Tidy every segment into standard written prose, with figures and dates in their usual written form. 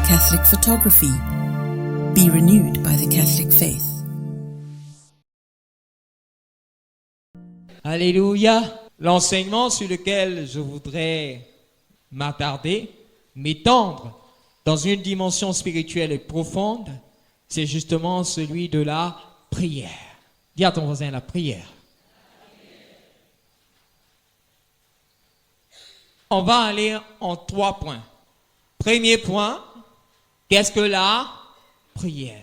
Catholic photography. Be renewed by the Catholic faith. Alléluia. L'enseignement sur lequel je voudrais m'attarder, m'étendre dans une dimension spirituelle et profonde, c'est justement celui de la prière. Dis à ton voisin la prière. On va aller en 3 points. Premier point, qu'est-ce que la prière?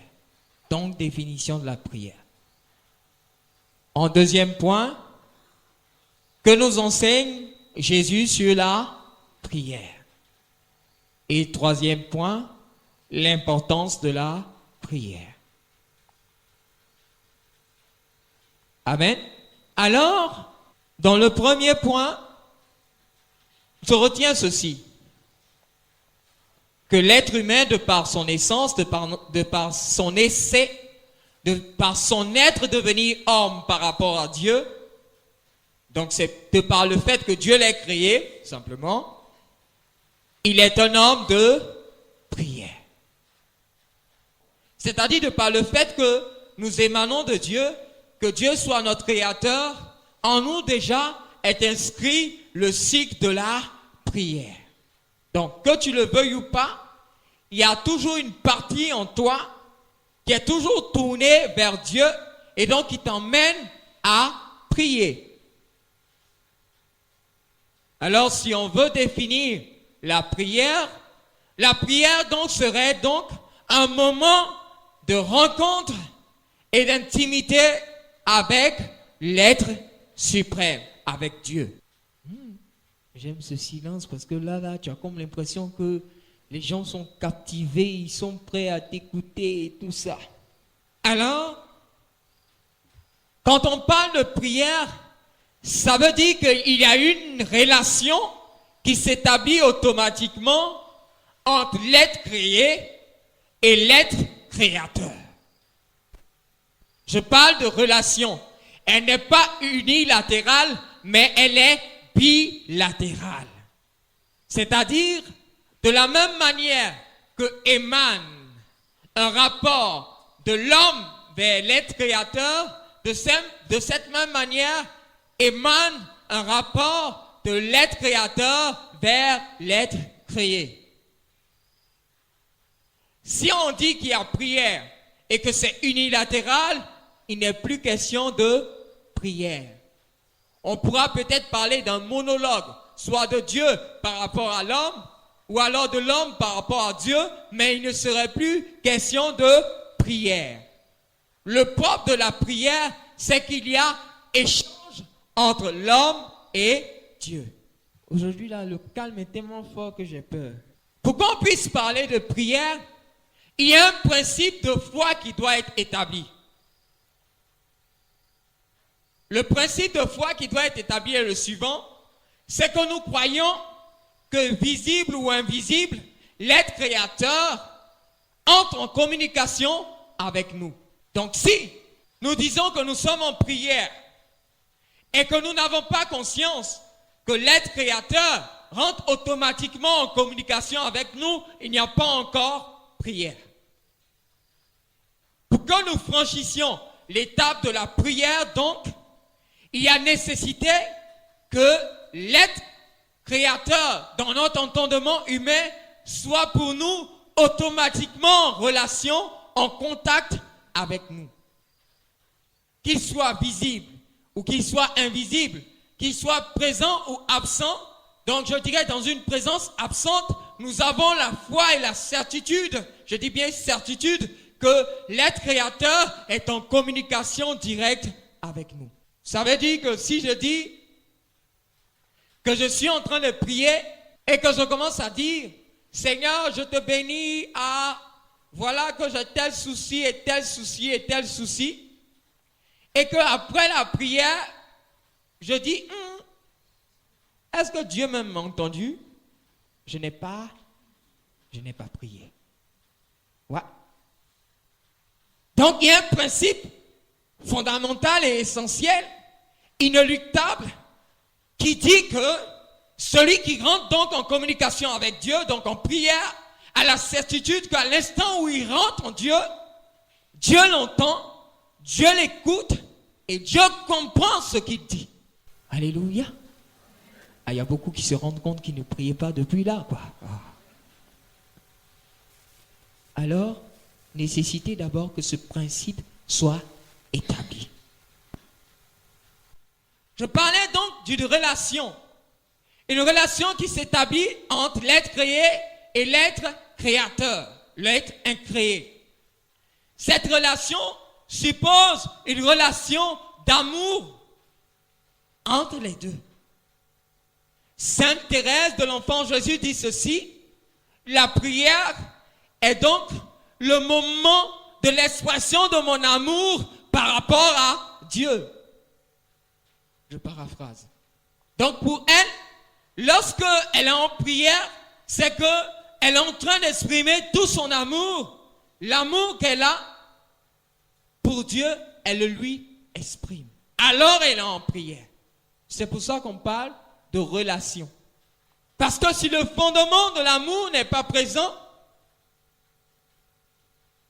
Donc, définition de la prière. En deuxième point, que nous enseigne Jésus sur la prière. Et troisième point, l'importance de la prière. Amen. Alors, dans le premier point, je retiens ceci, que l'être humain, de par son essence, de par son essai, de par son être devenu homme par rapport à Dieu, donc c'est de par le fait que Dieu l'a créé, simplement, il est un homme de prière. C'est-à-dire de par le fait que nous émanons de Dieu, que Dieu soit notre créateur, en nous déjà est inscrit le cycle de la prière. Donc, que tu le veuilles ou pas, il y a toujours une partie en toi qui est toujours tournée vers Dieu et donc qui t'emmène à prier. Alors, si on veut définir la prière donc serait donc un moment de rencontre et d'intimité avec l'être suprême, avec Dieu. J'aime ce silence parce que là, tu as comme l'impression que les gens sont captivés, ils sont prêts à t'écouter et tout ça. Alors, quand on parle de prière, ça veut dire qu'il y a une relation qui s'établit automatiquement entre l'être créé et l'être créateur. Je parle de relation. Elle n'est pas unilatérale, mais elle est bilatérale. C'est-à-dire, de la même manière que émane un rapport de l'homme vers l'être créateur, de cette même manière émane un rapport de l'être créateur vers l'être créé. Si on dit qu'il y a prière et que c'est unilatéral, il n'est plus question de prière. On pourra peut-être parler d'un monologue, soit de Dieu par rapport à l'homme, ou alors de l'homme par rapport à Dieu, mais il ne serait plus question de prière. Le propre de la prière, c'est qu'il y a échange entre l'homme et Dieu. Aujourd'hui, là, le calme est tellement fort que j'ai peur. Pour qu'on puisse parler de prière, il y a un principe de foi qui doit être établi. Le principe de foi qui doit être établi est le suivant, c'est que nous croyons que visible ou invisible, l'être créateur entre en communication avec nous. Donc si nous disons que nous sommes en prière et que nous n'avons pas conscience que l'être créateur rentre automatiquement en communication avec nous, il n'y a pas encore prière. Pour que nous franchissions l'étape de la prière, donc, il y a nécessité que l'être créateur dans notre entendement humain soit pour nous automatiquement en relation, en contact avec nous. Qu'il soit visible ou qu'il soit invisible, qu'il soit présent ou absent. Donc je dirais dans une présence absente, nous avons la foi et la certitude, je dis bien certitude, que l'être créateur est en communication directe avec nous. Ça veut dire que si je dis que je suis en train de prier et que je commence à dire « Seigneur, je te bénis à... Voilà que j'ai tel souci et tel souci et tel souci. » Et qu'après la prière, je dis « Est-ce que Dieu m'a entendu? » Je n'ai pas prié. Ouais. Donc il y a un principe fondamental et essentiel, inéluctable, qui dit que celui qui rentre donc en communication avec Dieu, donc en prière, à la certitude qu'à l'instant où il rentre en Dieu, Dieu l'entend, Dieu l'écoute et Dieu comprend ce qu'il dit. Alléluia. Ah, il y a beaucoup qui se rendent compte qu'ils ne priaient pas depuis là, quoi. Alors, nécessité d'abord que ce principe soit établi. Je parlais donc d'une relation. Une relation qui s'établit entre l'être créé et l'être créateur, l'être incréé. Cette relation suppose une relation d'amour entre les deux. Sainte Thérèse de l'Enfant Jésus dit ceci: la prière est donc le moment de l'expression de mon amour par rapport à Dieu. Je paraphrase. Donc pour elle, lorsque elle est en prière, c'est qu'elle est en train d'exprimer tout son amour. L'amour qu'elle a pour Dieu, elle le lui exprime. Alors elle est en prière. C'est pour ça qu'on parle de relation. Parce que si le fondement de l'amour n'est pas présent,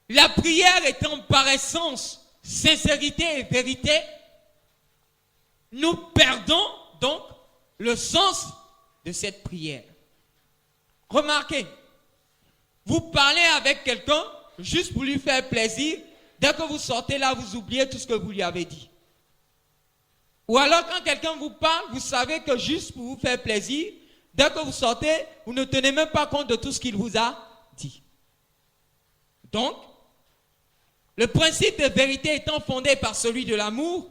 la prière étant par essence sincérité et vérité, nous perdons donc le sens de cette prière. Remarquez, vous parlez avec quelqu'un juste pour lui faire plaisir. Dès que vous sortez là, vous oubliez tout ce que vous lui avez dit. Ou alors quand quelqu'un vous parle, vous savez que juste pour vous faire plaisir, dès que vous sortez, vous ne tenez même pas compte de tout ce qu'il vous a dit. Donc, le principe de vérité étant fondé par celui de l'amour,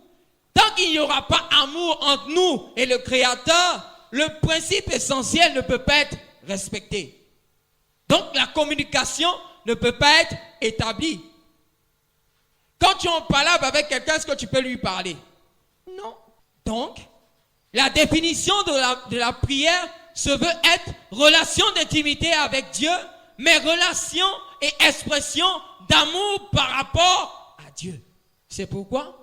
tant qu'il n'y aura pas amour entre nous et le Créateur, le principe essentiel ne peut pas être respecté. Donc la communication ne peut pas être établie. Quand tu es en palabre avec quelqu'un, est-ce que tu peux lui parler? Non. Donc, la définition de la prière se veut être relation d'intimité avec Dieu, mais relation et expression d'amour par rapport à Dieu. C'est pourquoi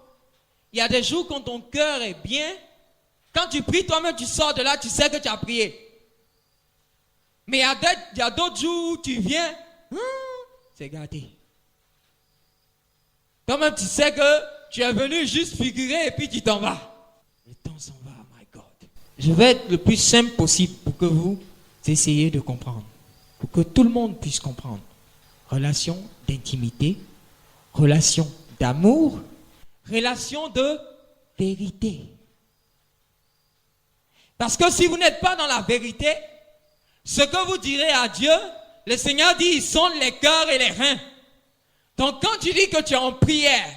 il y a des jours quand ton cœur est bien, quand tu pries toi-même, tu sors de là, tu sais que tu as prié. Mais il y a d'autres jours où tu viens, c'est gâté. Toi-même, tu sais que tu es venu juste figurer et puis tu t'en vas. Le temps s'en va, my God. Je vais être le plus simple possible pour que vous essayiez de comprendre. Pour que tout le monde puisse comprendre. Relation d'intimité, relation d'amour, relation de vérité. Parce que si vous n'êtes pas dans la vérité, ce que vous direz à Dieu, le Seigneur dit, ils sont les cœurs et les reins. Donc quand tu dis que tu es en prière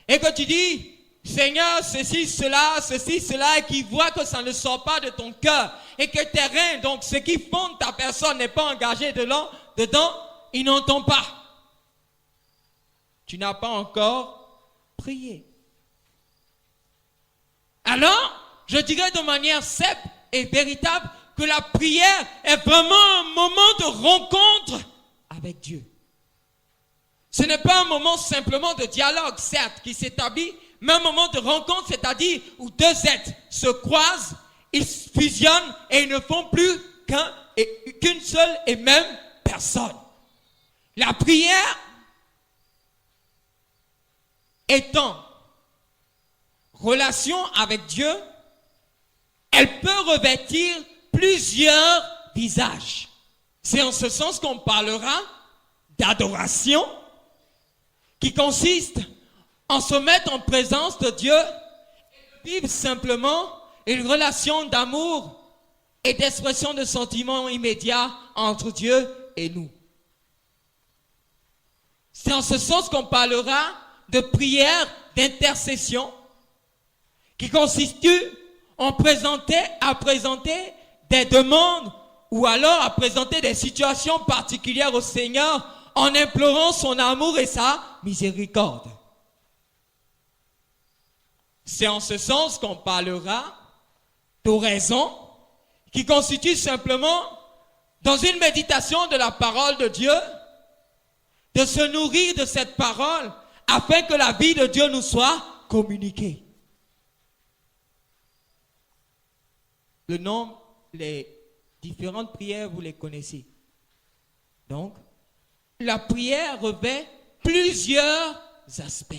et que tu dis, Seigneur, ceci, cela, et qu'il voit que ça ne sort pas de ton cœur et que tes reins, donc ce qui fonde ta personne n'est pas engagé dedans, il n'entend pas. Tu n'as pas encore prié. Alors, je dirais de manière simple et véritable que la prière est vraiment un moment de rencontre avec Dieu. Ce n'est pas un moment simplement de dialogue, certes, qui s'établit, mais un moment de rencontre, c'est-à-dire où deux êtres se croisent, ils fusionnent et ils ne font plus qu'une seule et même personne. La prière étant relation avec Dieu, elle peut revêtir plusieurs visages. C'est en ce sens qu'on parlera d'adoration, qui consiste en se mettre en présence de Dieu et vivre simplement une relation d'amour et d'expression de sentiments immédiats entre Dieu et nous. C'est en ce sens qu'on parlera de prière d'intercession, qui constitue à présenter des demandes ou alors à présenter des situations particulières au Seigneur en implorant son amour et sa miséricorde. C'est en ce sens qu'on parlera d'oraison, qui constitue simplement, dans une méditation de la parole de Dieu, de se nourrir de cette parole afin que la vie de Dieu nous soit communiquée. Le nom, les différentes prières, vous les connaissez. Donc, la prière revêt plusieurs aspects.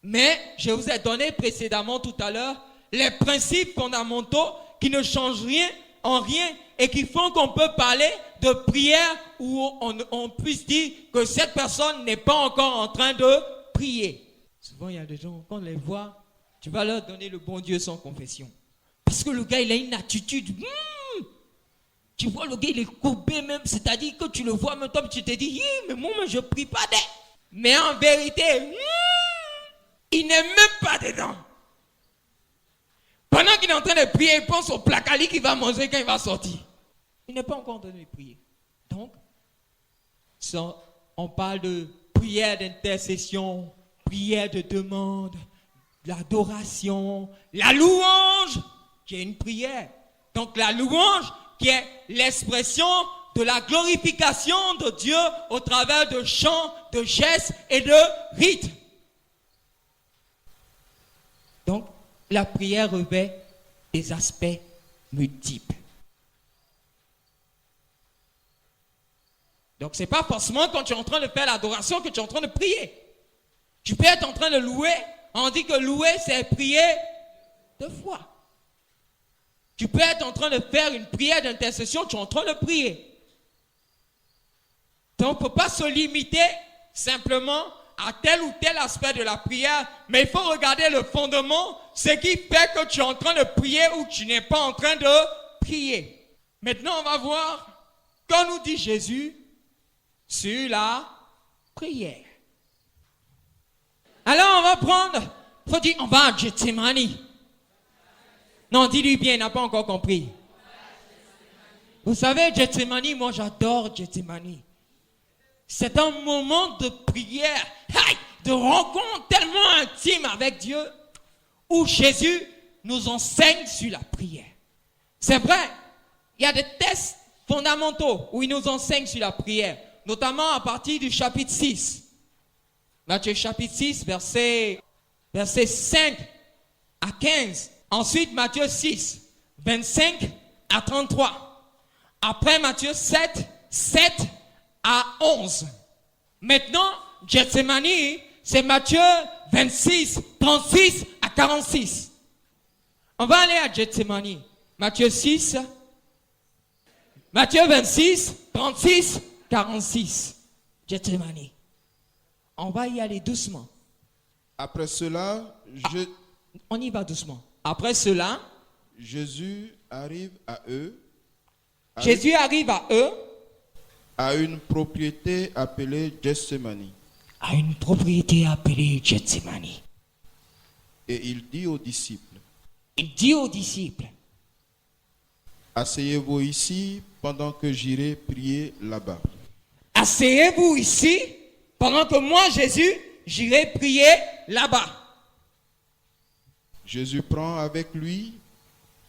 Mais je vous ai donné précédemment tout à l'heure les principes fondamentaux qui ne changent rien en rien et qui font qu'on peut parler de prière où on puisse dire que cette personne n'est pas encore en train de prier. Souvent, il y a des gens, quand on les voit, tu vas leur donner le bon Dieu sans confession. Parce que le gars, il a une attitude. Tu vois, le gars, il est courbé même. C'est-à-dire que tu le vois maintenant, tu te dis, mais moi, je ne prie pas d'elle. Mais en vérité, il n'est même pas dedans. Pendant qu'il est en train de prier, il pense au placali qu'il va manger quand il va sortir. Il n'est pas encore en train de prier. Donc, on parle de prière d'intercession, prière de demande, l'adoration, la louange, qui est une prière. Donc la louange, qui est l'expression de la glorification de Dieu au travers de chants, de gestes et de rites. Donc, la prière revêt des aspects multiples. Donc, ce n'est pas forcément quand tu es en train de faire l'adoration que tu es en train de prier. Tu peux être en train de louer. On dit que louer, c'est prier de foi. Tu peux être en train de faire une prière d'intercession, tu es en train de prier. Donc, on ne peut pas se limiter simplement à tel ou tel aspect de la prière, mais il faut regarder le fondement, ce qui fait que tu es en train de prier ou tu n'es pas en train de prier. Maintenant, on va voir, quand nous dit Jésus, sur la prière. Alors, on va prendre, il faut dire, on va à Gethsemane. Non, dis-lui bien, il n'a pas encore compris. Vous savez, Gethsemane, moi j'adore Gethsemane. C'est un moment de prière, de rencontre tellement intime avec Dieu, où Jésus nous enseigne sur la prière. C'est vrai, il y a des textes fondamentaux où il nous enseigne sur la prière, notamment à partir du chapitre 6. Matthieu chapitre 6, versets 5 à 15. Ensuite, Matthieu 6, 25 à 33. Après Matthieu 7 à 11. Maintenant, Gethsemane, c'est Matthieu 26, 36 à 46. On va aller à Gethsemane. Matthieu 6, Matthieu 26, 36, 46. Gethsemane. On va y aller doucement. Après cela, on y va doucement. Après cela, Jésus arrive à eux. À une propriété appelée Gethsemane. À une propriété appelée Gethsemane. Et il dit aux disciples. Asseyez-vous ici pendant que j'irai prier là-bas. Asseyez-vous ici pendant que moi, Jésus, j'irai prier là-bas. Jésus prend avec lui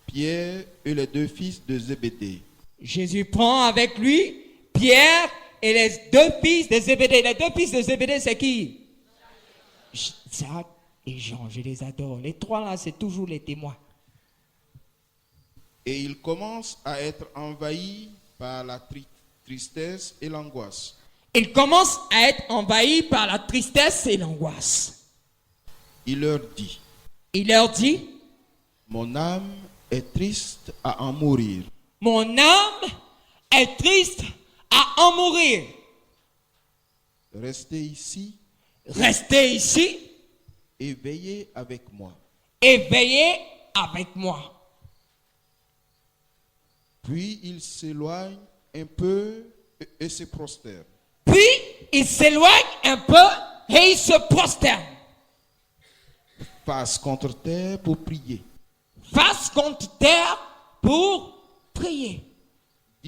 Pierre et les deux fils de Zébédée. Jésus prend avec lui Pierre et les deux fils de Zébédée. Les deux fils de Zébédée, c'est qui? Jacques et Jean, je les adore. Les trois là, c'est toujours les témoins. Et il commence à être envahi par la tristesse et l'angoisse. Il commence à être envahi par la tristesse et l'angoisse. Il leur dit, mon âme est triste à en mourir. Mon âme est triste à en mourir. Restez ici. Et veillez avec moi. Puis il s'éloigne un peu et se prosterne. Face contre terre pour prier.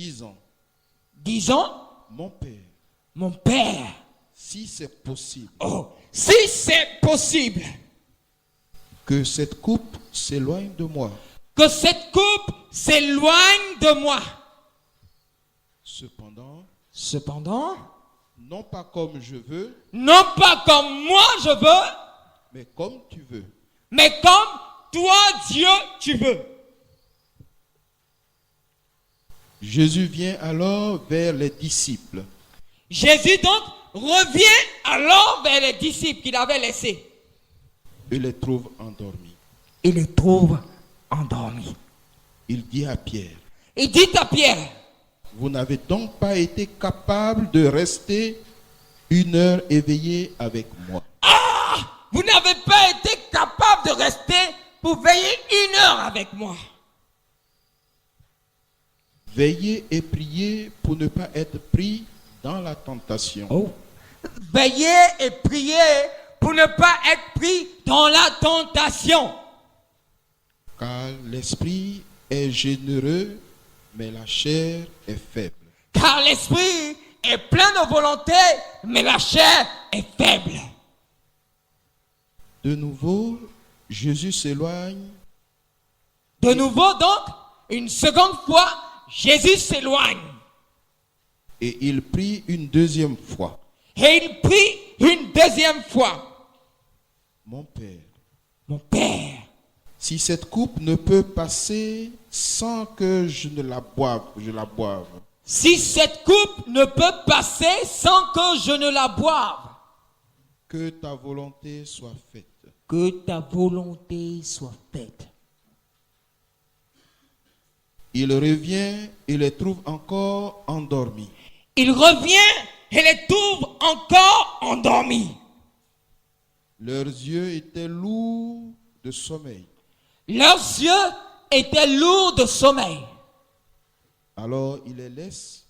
Disons, mon Père, si c'est possible, que cette coupe s'éloigne de moi. Cependant, non pas comme je veux, non pas comme moi je veux, mais comme tu veux. Mais comme toi, Dieu, tu veux. Jésus vient alors vers les disciples. Jésus donc revient alors vers les disciples qu'il avait laissés. Et les trouve endormis. Il les trouve endormis. Il dit à Pierre, Il dit à Pierre, vous n'avez donc pas été capable de rester 1 heure éveillé avec moi. vous n'avez pas été capable de rester pour veiller 1 heure avec moi. Veillez et priez pour ne pas être pris dans la tentation. Veillez et priez pour ne pas être pris dans la tentation. Car l'esprit est généreux, mais la chair est faible. Car l'esprit est plein de volonté, mais la chair est faible. De nouveau, Jésus s'éloigne. De nouveau donc, une seconde fois, Jésus s'éloigne. Et il prie une deuxième fois. Et il prie une deuxième fois. Mon Père, Mon Père, si cette coupe ne peut passer sans que je la boive, si cette coupe ne peut passer sans que je ne la boive, que ta volonté soit faite. que ta volonté soit faite. Il revient et les trouve encore endormis. Il revient et les trouve encore endormis. Leurs yeux étaient lourds de sommeil. Leurs yeux étaient lourds de sommeil. Alors il les laisse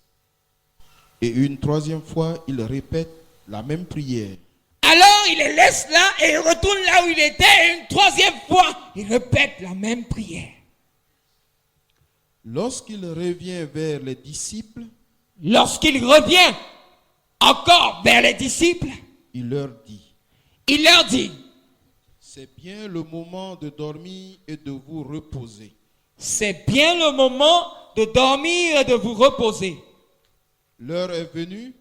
et une troisième fois, il répète la même prière. Alors il les laisse là et il retourne là où il était. Et une troisième fois, il répète la même prière. Lorsqu'il revient vers les disciples, Lorsqu'il revient encore vers les disciples, il leur dit, il leur dit, c'est bien le moment de dormir et de vous reposer. c'est bien le moment de dormir et de vous reposer. L'heure est venue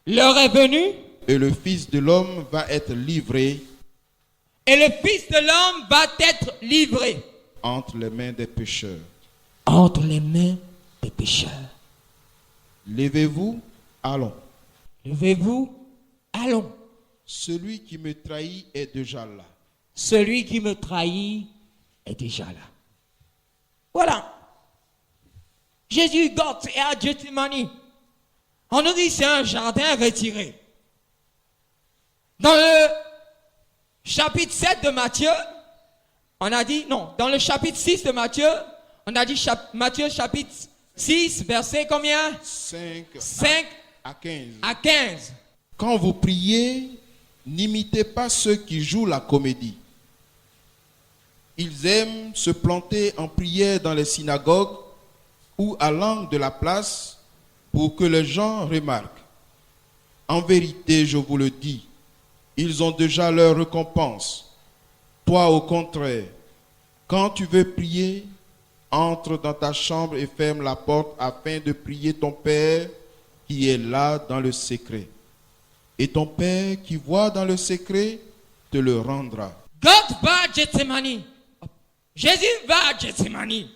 L'heure est venue et le Fils de l'homme va être livré et le Fils de l'homme va être livré entre les mains des pécheurs. entre les mains des pécheurs. Levez-vous, allons. Levez-vous, allons. Celui qui me trahit est déjà là. Celui qui me trahit est déjà là. Voilà. Jésus goûte et à Gethsémani. On nous dit c'est un jardin retiré. Dans le chapitre 7 de Matthieu, on a dit, non, dans le chapitre 6 de Matthieu, on a dit Matthieu chapitre 6, verset combien? 5 à 15. À 15. Quand vous priez, n'imitez pas ceux qui jouent la comédie. Ils aiment se planter en prière dans les synagogues ou à l'angle de la place pour que les gens remarquent. En vérité, je vous le dis, ils ont déjà leur récompense. Toi, au contraire, quand tu veux prier, entre dans ta chambre et ferme la porte afin de prier ton Père qui est là dans le secret. Et ton Père qui voit dans le secret te le rendra. God va à Gethsémani. Jésus va à Gethsémani.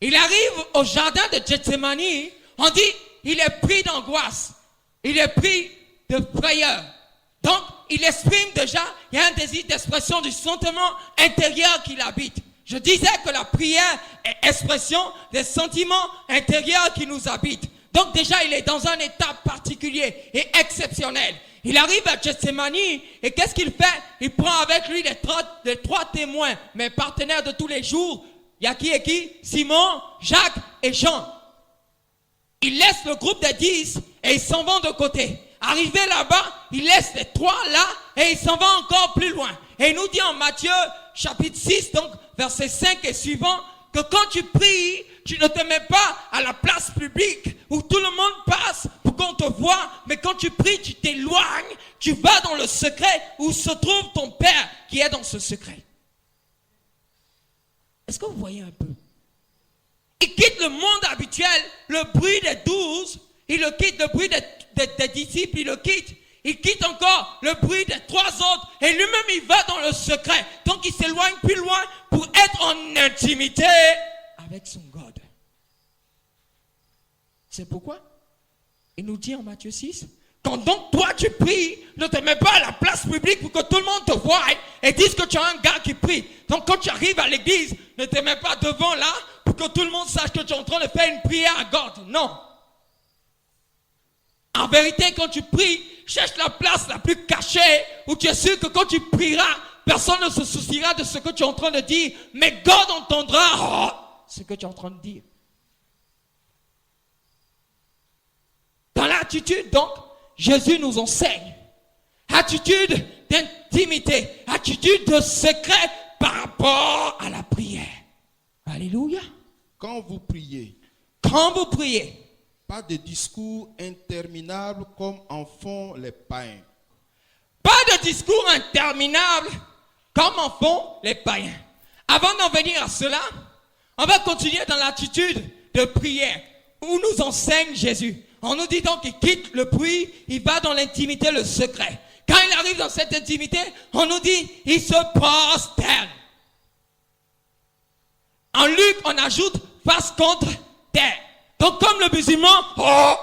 Il arrive au jardin de Gethsémani. On dit, il est pris d'angoisse. Il est pris de frayeur. Donc, il exprime déjà, il y a un désir d'expression du sentiment intérieur qui l'habite. Je disais que la prière est expression des sentiments intérieurs qui nous habitent. Donc déjà, il est dans un état particulier et exceptionnel. Il arrive à Gethsémani et qu'est-ce qu'il fait? Il prend avec lui les trois témoins, mes partenaires de tous les jours. Il y a qui et qui? Simon, Jacques et Jean. Il laisse le groupe de 10 et ils s'en vont de côté. Arrivé là-bas, il laisse les 3 là et il s'en va encore plus loin. Et il nous dit en Matthieu chapitre 6, donc verset 5 et suivant, que quand tu pries, tu ne te mets pas à la place publique où tout le monde passe pour qu'on te voie, mais quand tu pries, tu t'éloignes, tu vas dans le secret où se trouve ton Père qui est dans ce secret. Est-ce que vous voyez un peu? Il quitte le monde habituel, le bruit des 12, il le quitte, le bruit des disciples, il le quitte. Il quitte encore le bruit des 3 autres et lui-même il va dans le secret. Donc il s'éloigne plus loin pour être en intimité avec son God. C'est pourquoi Il nous dit en Matthieu 6, quand donc toi tu pries, ne te mets pas à la place publique pour que tout le monde te voie et dise que tu as un gars qui prie. Donc quand tu arrives à l'église, ne te mets pas devant là pour que tout le monde sache que tu es en train de faire une prière à God. Non. En vérité, quand tu pries, cherche la place la plus cachée où tu es sûr que quand tu prieras, personne ne se souciera de ce que tu es en train de dire, mais God entendra ce que tu es en train de dire. Dans l'attitude, donc, Jésus nous enseigne. Attitude d'intimité, attitude de secret par rapport à la prière. Alléluia. Quand vous priez, Quand vous priez, pas de discours interminables comme en font les païens. pas de discours interminables comme en font les païens. Avant d'en venir à cela, on va continuer dans l'attitude de prière où nous enseigne Jésus. On nous dit donc qu'il quitte le bruit, il va dans l'intimité, le secret. Quand il arrive dans cette intimité, on nous dit il se prosterne. En Luc, on ajoute face contre terre. Donc comme le musulman,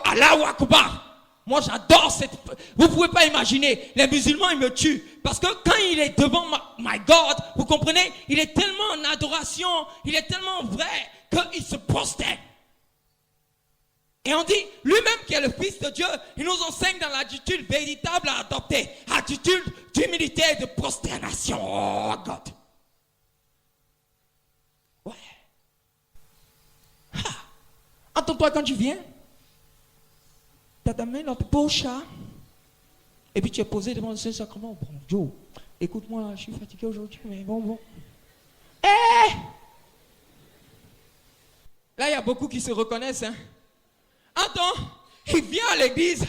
Allahu Akbar. Moi j'adore cette... Vous ne pouvez pas imaginer, les musulmans ils me tuent. Parce que quand il est devant my God, vous comprenez, il est tellement en adoration, il est tellement vrai qu'il se prosterne. Et on dit, lui-même qui est le Fils de Dieu, il nous enseigne dans l'attitude véritable à adopter. Attitude d'humilité et de prosternation. Oh God. Ouais. Attends-toi quand tu viens. Tu as ta main dans ta poche. Et puis tu es posé devant le Saint-Sacrement. Bon, Joe, écoute-moi, je suis fatigué aujourd'hui, mais bon. Là, il y a beaucoup qui se reconnaissent, hein. Attends, il vient à l'église,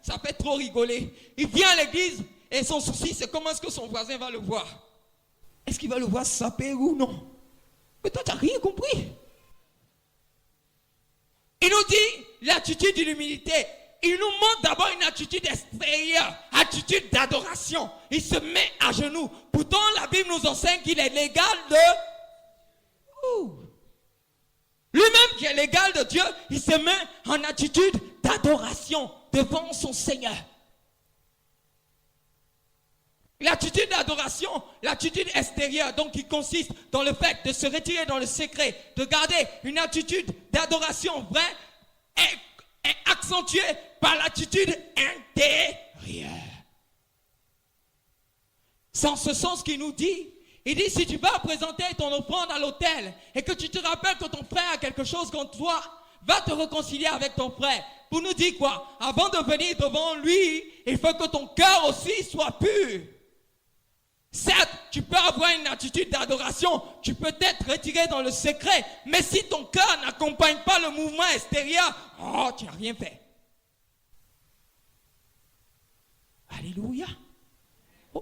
ça fait trop rigoler. Il vient à l'église et son souci c'est comment est-ce que son voisin va le voir. Est-ce qu'il va le voir saper ou non? Mais toi tu n'as rien compris. Il nous dit l'attitude de l'humilité. Il nous montre d'abord une attitude extérieure, attitude d'adoration. Il se met à genoux. Pourtant la Bible nous enseigne qu'il est l'égal de... Lui-même qui est l'égal de Dieu, il se met en attitude d'adoration devant son Seigneur. L'attitude d'adoration, l'attitude extérieure, donc qui consiste dans le fait de se retirer dans le secret, de garder une attitude d'adoration vraie, est accentuée par l'attitude intérieure. C'est en ce sens qu'il nous dit, il dit, si tu vas présenter ton offrande à l'autel et que tu te rappelles que ton frère a quelque chose contre toi, va te réconcilier avec ton frère. Pour nous dire quoi? Avant de venir devant lui, il faut que ton cœur aussi soit pur. Certes, tu peux avoir une attitude d'adoration, tu peux t'être retiré dans le secret, mais si ton cœur n'accompagne pas le mouvement extérieur, tu n'as rien fait. Alléluia.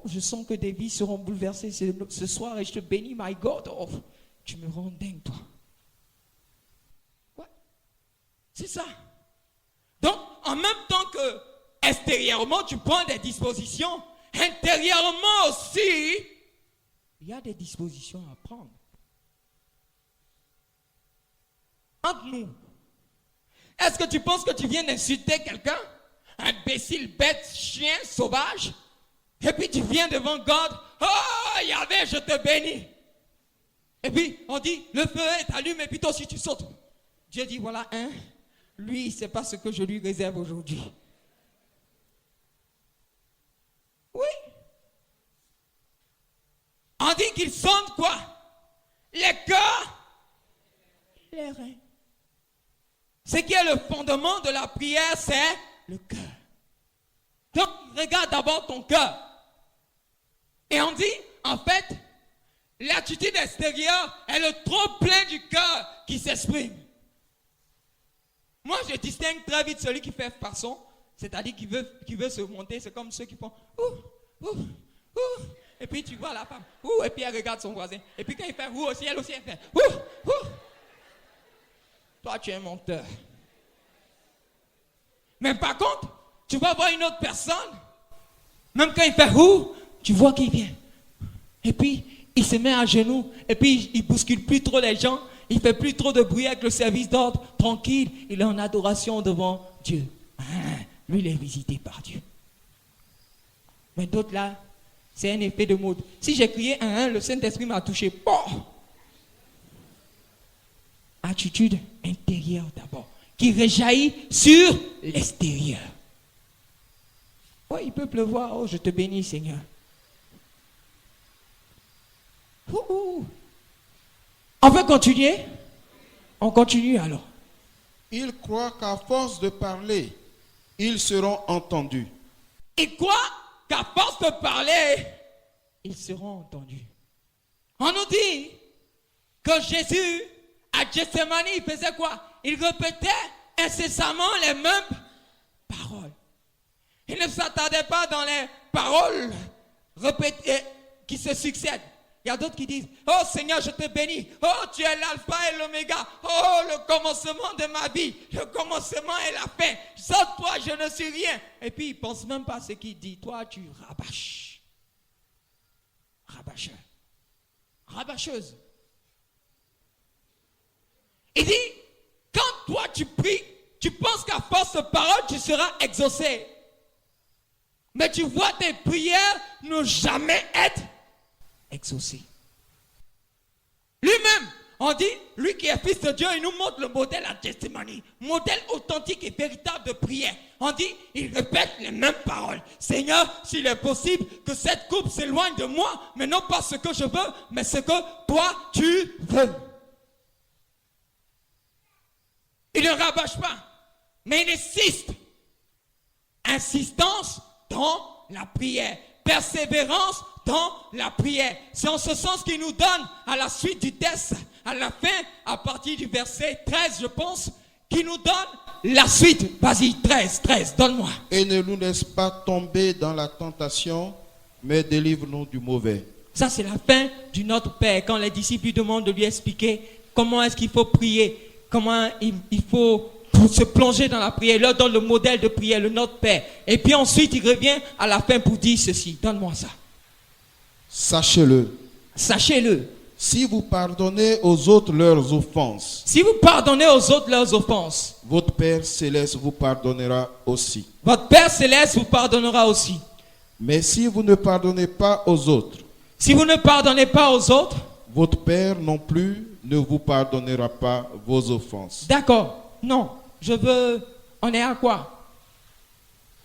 Je sens que des vies seront bouleversées ce soir et je te bénis, my God. Tu me rends dingue, toi. Ouais. C'est ça. Donc, en même temps que extérieurement, tu prends des dispositions, intérieurement aussi, il y a des dispositions à prendre. Entre nous, est-ce que tu penses que tu viens d'insulter quelqu'un? Imbécile, bête, chien, sauvage? Et puis tu viens devant God, Yahvé, je te bénis. Et puis on dit, le feu est allumé, et puis toi aussi tu sautes. Dieu dit, voilà, lui, c'est pas ce que je lui réserve aujourd'hui. Oui. On dit qu'il sonde quoi? Les cœurs, les reins. Ce qui est le fondement de la prière, c'est le cœur. Donc, regarde d'abord ton cœur. Et on dit, en fait, l'attitude extérieure est le trop-plein du cœur qui s'exprime. Moi, je distingue très vite celui qui fait façon, c'est-à-dire qui veut se monter. C'est comme ceux qui font et puis tu vois la femme, et puis elle regarde son voisin. Et puis quand il fait aussi, elle aussi, elle fait Toi, tu es un menteur. Mais par contre, tu vas voir une autre personne, même quand il fait tu vois qu'il vient. Et puis, il se met à genoux. Et puis, il bouscule plus trop les gens. Il fait plus trop de bruit avec le service d'ordre. Tranquille, il est en adoration devant Dieu. Lui, il est visité par Dieu. Mais d'autres là, c'est un effet de mode. Si j'ai crié le Saint-Esprit m'a touché. Bon. Attitude intérieure d'abord, qui rejaillit sur l'extérieur. Oh, il peut pleuvoir. Oh, je te bénis, Seigneur. On veut continuer? On continue alors. Ils croient qu'à force de parler, ils seront entendus. Ils croient qu'à force de parler, ils seront entendus. On nous dit que Jésus, à Gethsemane, il faisait quoi? Il répétait incessamment les mêmes paroles. Il ne s'attardait pas dans les paroles répétées qui se succèdent. Il y a d'autres qui disent, oh Seigneur, je te bénis. Oh, tu es l'alpha et l'oméga. Oh, le commencement de ma vie. Le commencement et la fin. Sans toi, je ne suis rien. Et puis, il ne pense même pas à ce qu'il dit. Toi, tu rabâches. Rabâcheur. Rabâcheuse. Il dit, quand toi tu pries, tu penses qu'à force de parole, tu seras exaucé. Mais tu vois tes prières ne jamais être exaucées. Lui-même, on dit, lui qui est fils de Dieu, il nous montre le modèle à Gethsemane. Modèle authentique et véritable de prière. On dit, il répète les mêmes paroles. Seigneur, s'il est possible que cette coupe s'éloigne de moi, mais non pas ce que je veux, mais ce que toi tu veux. Il ne rabâche pas, mais il insiste. Insistance dans la prière. Persévérance dans la prière. C'est en ce sens qu'il nous donne, à la suite du texte, à la fin, à partir du verset 13, je pense, qu'il nous donne la suite. Vas-y, 13, donne-moi. Et ne nous laisse pas tomber dans la tentation, mais délivre-nous du mauvais. Ça, c'est la fin du Notre Père. Quand les disciples lui demandent de lui expliquer comment est-ce qu'il faut prier, comment il faut se plonger dans la prière, il leur donne le modèle de prière, le Notre Père. Et puis ensuite, il revient à la fin pour dire ceci. Donne-moi ça. Sachez-le. Sachez-le. Si vous pardonnez aux autres leurs offenses, si vous pardonnez aux autres leurs offenses, votre Père Céleste vous pardonnera aussi. Votre Père Céleste vous pardonnera aussi. Mais si vous ne pardonnez pas aux autres, si vous ne pardonnez pas aux autres, votre Père non plus ne vous pardonnera pas vos offenses. D'accord. Non. Je veux... On est à quoi?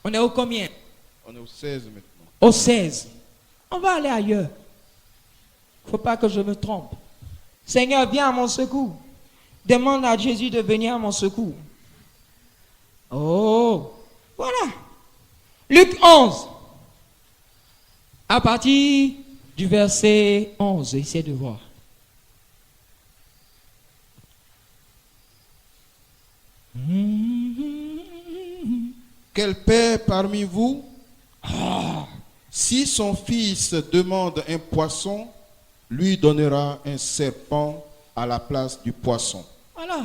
On est au combien? On est au 16 maintenant. Au 16. On va aller ailleurs. Il ne faut pas que je me trompe. Seigneur, viens à mon secours. Demande à Jésus de venir à mon secours. Oh, voilà. Luc 11. À partir du verset 11, essayez de voir. Quel père parmi vous, si son fils demande un poisson, lui donnera un serpent à la place du poisson? Voilà.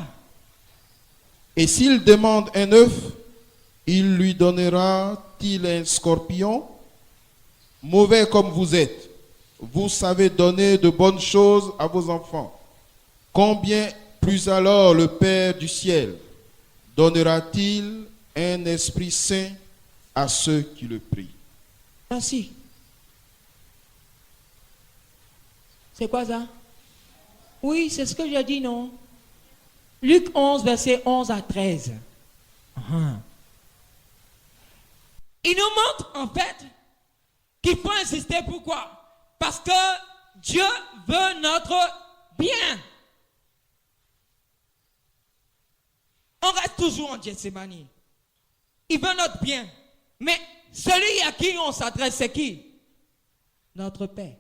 Et s'il demande un œuf, il lui donnera-t-il un scorpion? Mauvais comme vous êtes, vous savez donner de bonnes choses à vos enfants. Combien plus alors le Père du ciel donnera-t-il un Esprit Saint à ceux qui le prient? Merci. C'est quoi ça? Oui, c'est ce que j'ai dit, non? Luc 11, verset 11 à 13. Il nous montre en fait qu'il faut insister. Pourquoi? Parce que Dieu veut notre bien. On reste toujours en Gethsemane. Il veut notre bien. Mais celui à qui on s'adresse, c'est qui? Notre Père.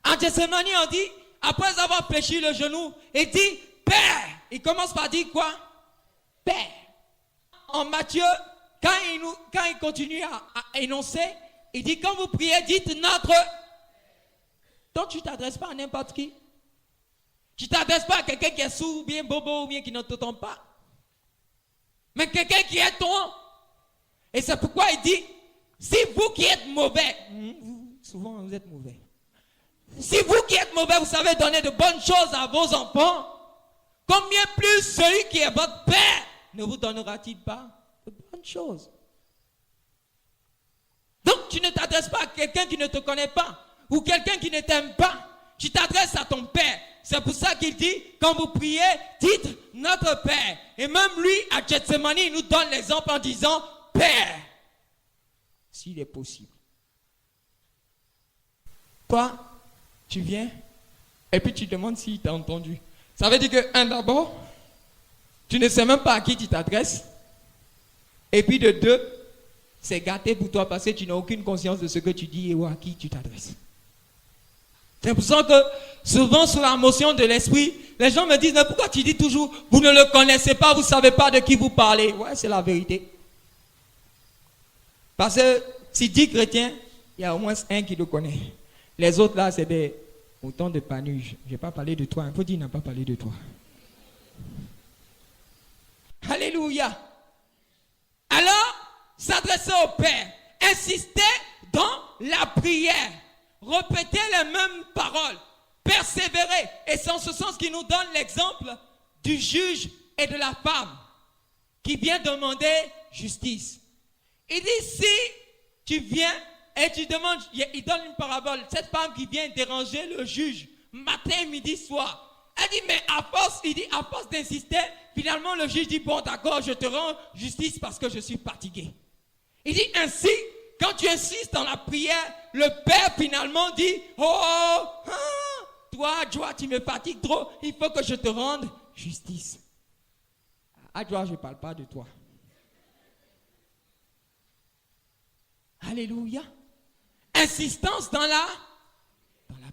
En Gethsemane, on dit, après avoir fléchi le genou, il dit, Père. Il commence par dire quoi? Père. En Matthieu, quand il continue à énoncer, il dit, quand vous priez, dites notre. Donc tu ne t'adresses pas à n'importe qui. Tu ne t'adresses pas à quelqu'un qui est sourd, ou bien bobo, ou bien qui ne t'entend pas. Mais quelqu'un qui est ton. Et c'est pourquoi il dit, si vous qui êtes mauvais, souvent vous êtes mauvais. Si vous qui êtes mauvais, vous savez donner de bonnes choses à vos enfants, combien plus celui qui est votre Père ne vous donnera-t-il pas de bonnes bonne chose. Donc, tu ne t'adresses pas à quelqu'un qui ne te connaît pas ou quelqu'un qui ne t'aime pas. Tu t'adresses à ton Père. C'est pour ça qu'il dit, quand vous priez, dites notre Père. Et même lui, à Gethsemane, il nous donne l'exemple en disant Père, s'il est possible. Toi, tu viens et puis tu demandes s'il t'a entendu. Ça veut dire que, d'abord, tu ne sais même pas à qui tu t'adresses. Et puis de deux, c'est gâté pour toi parce que tu n'as aucune conscience de ce que tu dis et à qui tu t'adresses. C'est pour ça que souvent sous la motion de l'esprit, les gens me disent, mais pourquoi tu dis toujours, vous ne le connaissez pas, vous ne savez pas de qui vous parlez. Ouais, c'est la vérité. Parce que si 10 chrétiens, il y a au moins un qui le connaît. Les autres là, c'est des moutons de panuge. Je n'ai pas parlé de toi, il faut dire, il n'a pas parlé de toi. Alléluia. Alors, s'adresser au Père, insister dans la prière, répéter les mêmes paroles, persévérer. Et c'est en ce sens qu'il nous donne l'exemple du juge et de la femme qui vient demander justice. Il dit, si tu viens et tu demandes, il donne une parabole, cette femme qui vient déranger le juge, matin, midi, soir. Elle dit, mais à force d'insister, finalement le juge dit, bon d'accord, je te rends justice parce que je suis fatigué. Il dit, ainsi, quand tu insistes dans la prière, le Père finalement dit, toi, tu me fatigues trop, il faut que je te rende justice. Adjoa, je ne parle pas de toi. Alléluia. Insistance dans la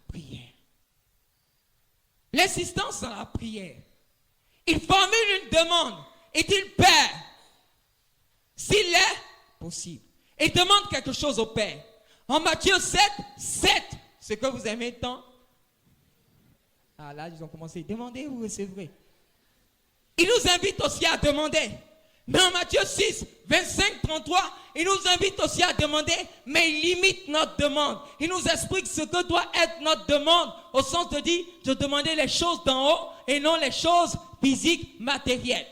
prière. L'insistance dans la prière. Il formule une demande. Il dit, Père, s'il est possible. Il demande quelque chose au Père. En Matthieu 7, ce que vous aimez tant. Ah là, ils ont commencé. Demandez, vous recevrez. Il nous invite aussi à demander. Mais en Matthieu 6, 25, 33, il nous invite aussi à demander, mais il limite notre demande. Il nous explique ce que doit être notre demande, au sens de dire, de demander les choses d'en haut et non les choses physiques, matérielles.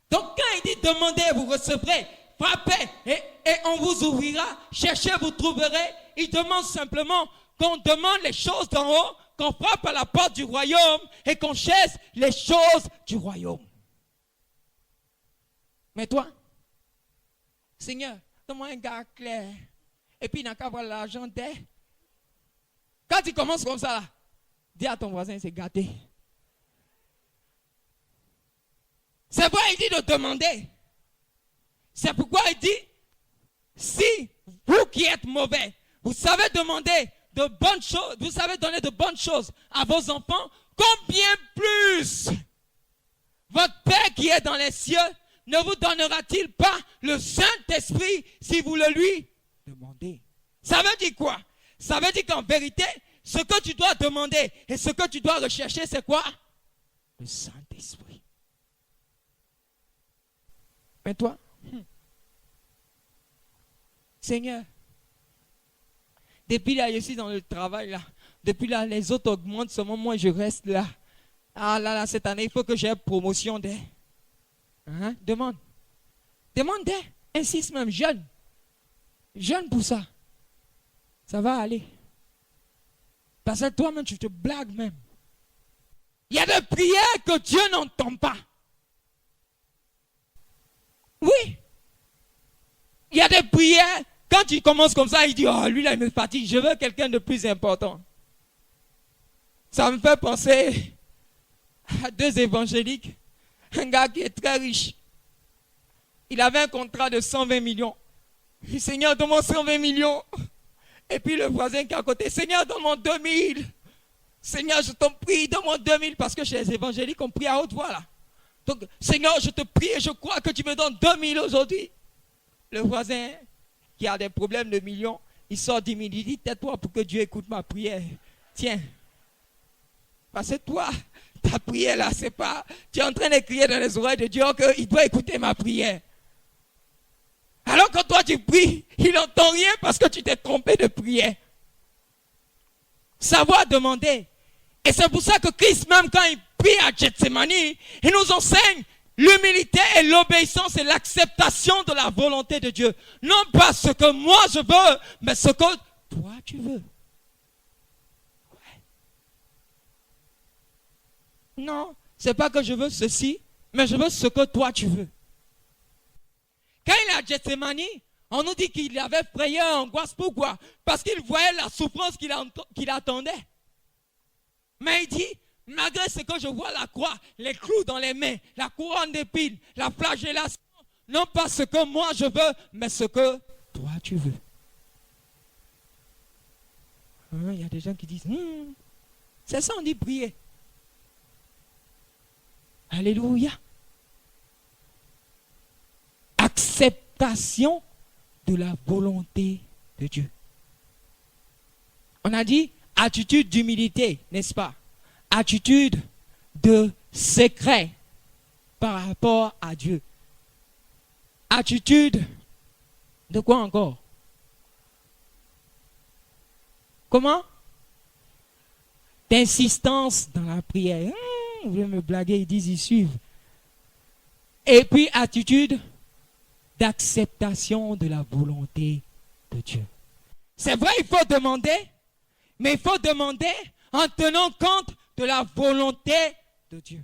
Donc quand il dit demandez, vous recevrez, frappez et on vous ouvrira, cherchez, vous trouverez. Il demande simplement qu'on demande les choses d'en haut, qu'on frappe à la porte du royaume et qu'on cherche les choses du royaume. Mais toi, Seigneur, donne-moi un gars clair. Et puis il n'a qu'à avoir l'argent dès. Quand tu commences comme ça, là, dis à ton voisin, c'est gâté. C'est pourquoi il dit de demander. C'est pourquoi il dit, si vous qui êtes mauvais, vous savez demander de bonnes choses, vous savez donner de bonnes choses à vos enfants, combien plus votre Père qui est dans les cieux ne vous donnera-t-il pas le Saint-Esprit si vous le lui demandez? Ça veut dire quoi? Ça veut dire qu'en vérité, ce que tu dois demander et ce que tu dois rechercher, c'est quoi? Le Saint-Esprit. Mais toi, Seigneur, depuis là, je suis dans le travail là. Depuis là, les autres augmentent, seulement moi je reste là. Ah là, cette année, il faut que j'ai promotion des. Hein? Demande d'aide, insiste même, jeune pour ça. Ça va aller. Parce que toi-même, tu te blagues même. Il y a des prières que Dieu n'entend pas. Oui. Il y a des prières, quand tu commences comme ça, il dit, oh, lui là, il me fatigue, je veux quelqu'un de plus important. Ça me fait penser à 2 évangéliques. Un gars qui est très riche. Il avait un contrat de 120 millions. Il dit, Seigneur, donne-moi 120 millions. Et puis le voisin qui est à côté, Seigneur, donne-moi 2000. Seigneur, je t'en prie, donne-moi 2000. Parce que chez les évangéliques, on prie à haute voix là. Donc, Seigneur, je te prie et je crois que tu me donnes 2000 aujourd'hui. Le voisin qui a des problèmes de millions, il sort 10 000. Il dit, tais-toi pour que Dieu écoute ma prière. Tiens. Parce que toi, ta prière là, c'est pas... Tu es en train de crier dans les oreilles de Dieu qu'il doit écouter ma prière. Alors quand toi tu pries, il n'entend rien parce que tu t'es trompé de prière. Savoir demander. Et c'est pour ça que Christ, même quand il prie à Gethsemane, il nous enseigne L'humilité et l'obéissance et l'acceptation de la volonté de Dieu. Non pas ce que moi je veux, mais ce que toi tu veux. Ouais. Non, c'est pas que je veux ceci, mais je veux ce que toi tu veux. Quand il est à Gethsemane, on nous dit qu'il avait frayeur, angoisse. Pourquoi? Parce qu'il voyait la souffrance qu'il attendait. Mais il dit, malgré ce que je vois, la croix, les clous dans les mains, la couronne d'épines, la flagellation, non pas ce que moi je veux, mais ce que toi tu veux. Il y a des gens qui disent, c'est ça on dit prier. Alléluia. Acceptation de la volonté de Dieu. On a dit attitude d'humilité, n'est-ce pas? Attitude de secret par rapport à Dieu. Attitude de quoi encore? Comment? D'insistance dans la prière. Vous voulez me blaguer, ils disent, ils suivent. Et puis attitude d'acceptation de la volonté de Dieu. C'est vrai, il faut demander, mais il faut demander en tenant compte de la volonté de Dieu.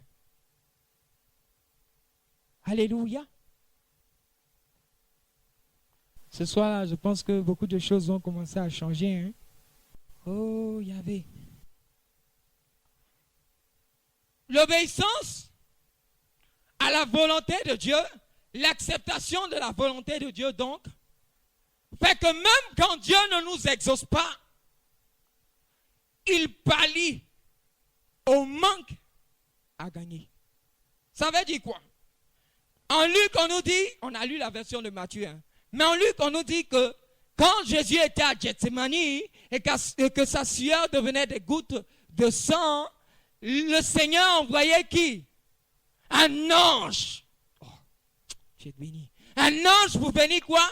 Alléluia. Ce soir, je pense que beaucoup de choses vont commencer à changer. Hein? Oh, Yahvé. L'obéissance à la volonté de Dieu, l'acceptation de la volonté de Dieu donc, fait que même quand Dieu ne nous exauce pas, il pallie au manque à gagner. Ça veut dire quoi? En Luc, on nous dit, on a lu la version de Matthieu, hein, mais en Luc, on nous dit que quand Jésus était à Gethsemane et que sa sueur devenait des gouttes de sang, le Seigneur envoyait qui? Un ange. Oh, j'ai béni. Un ange pour venir quoi?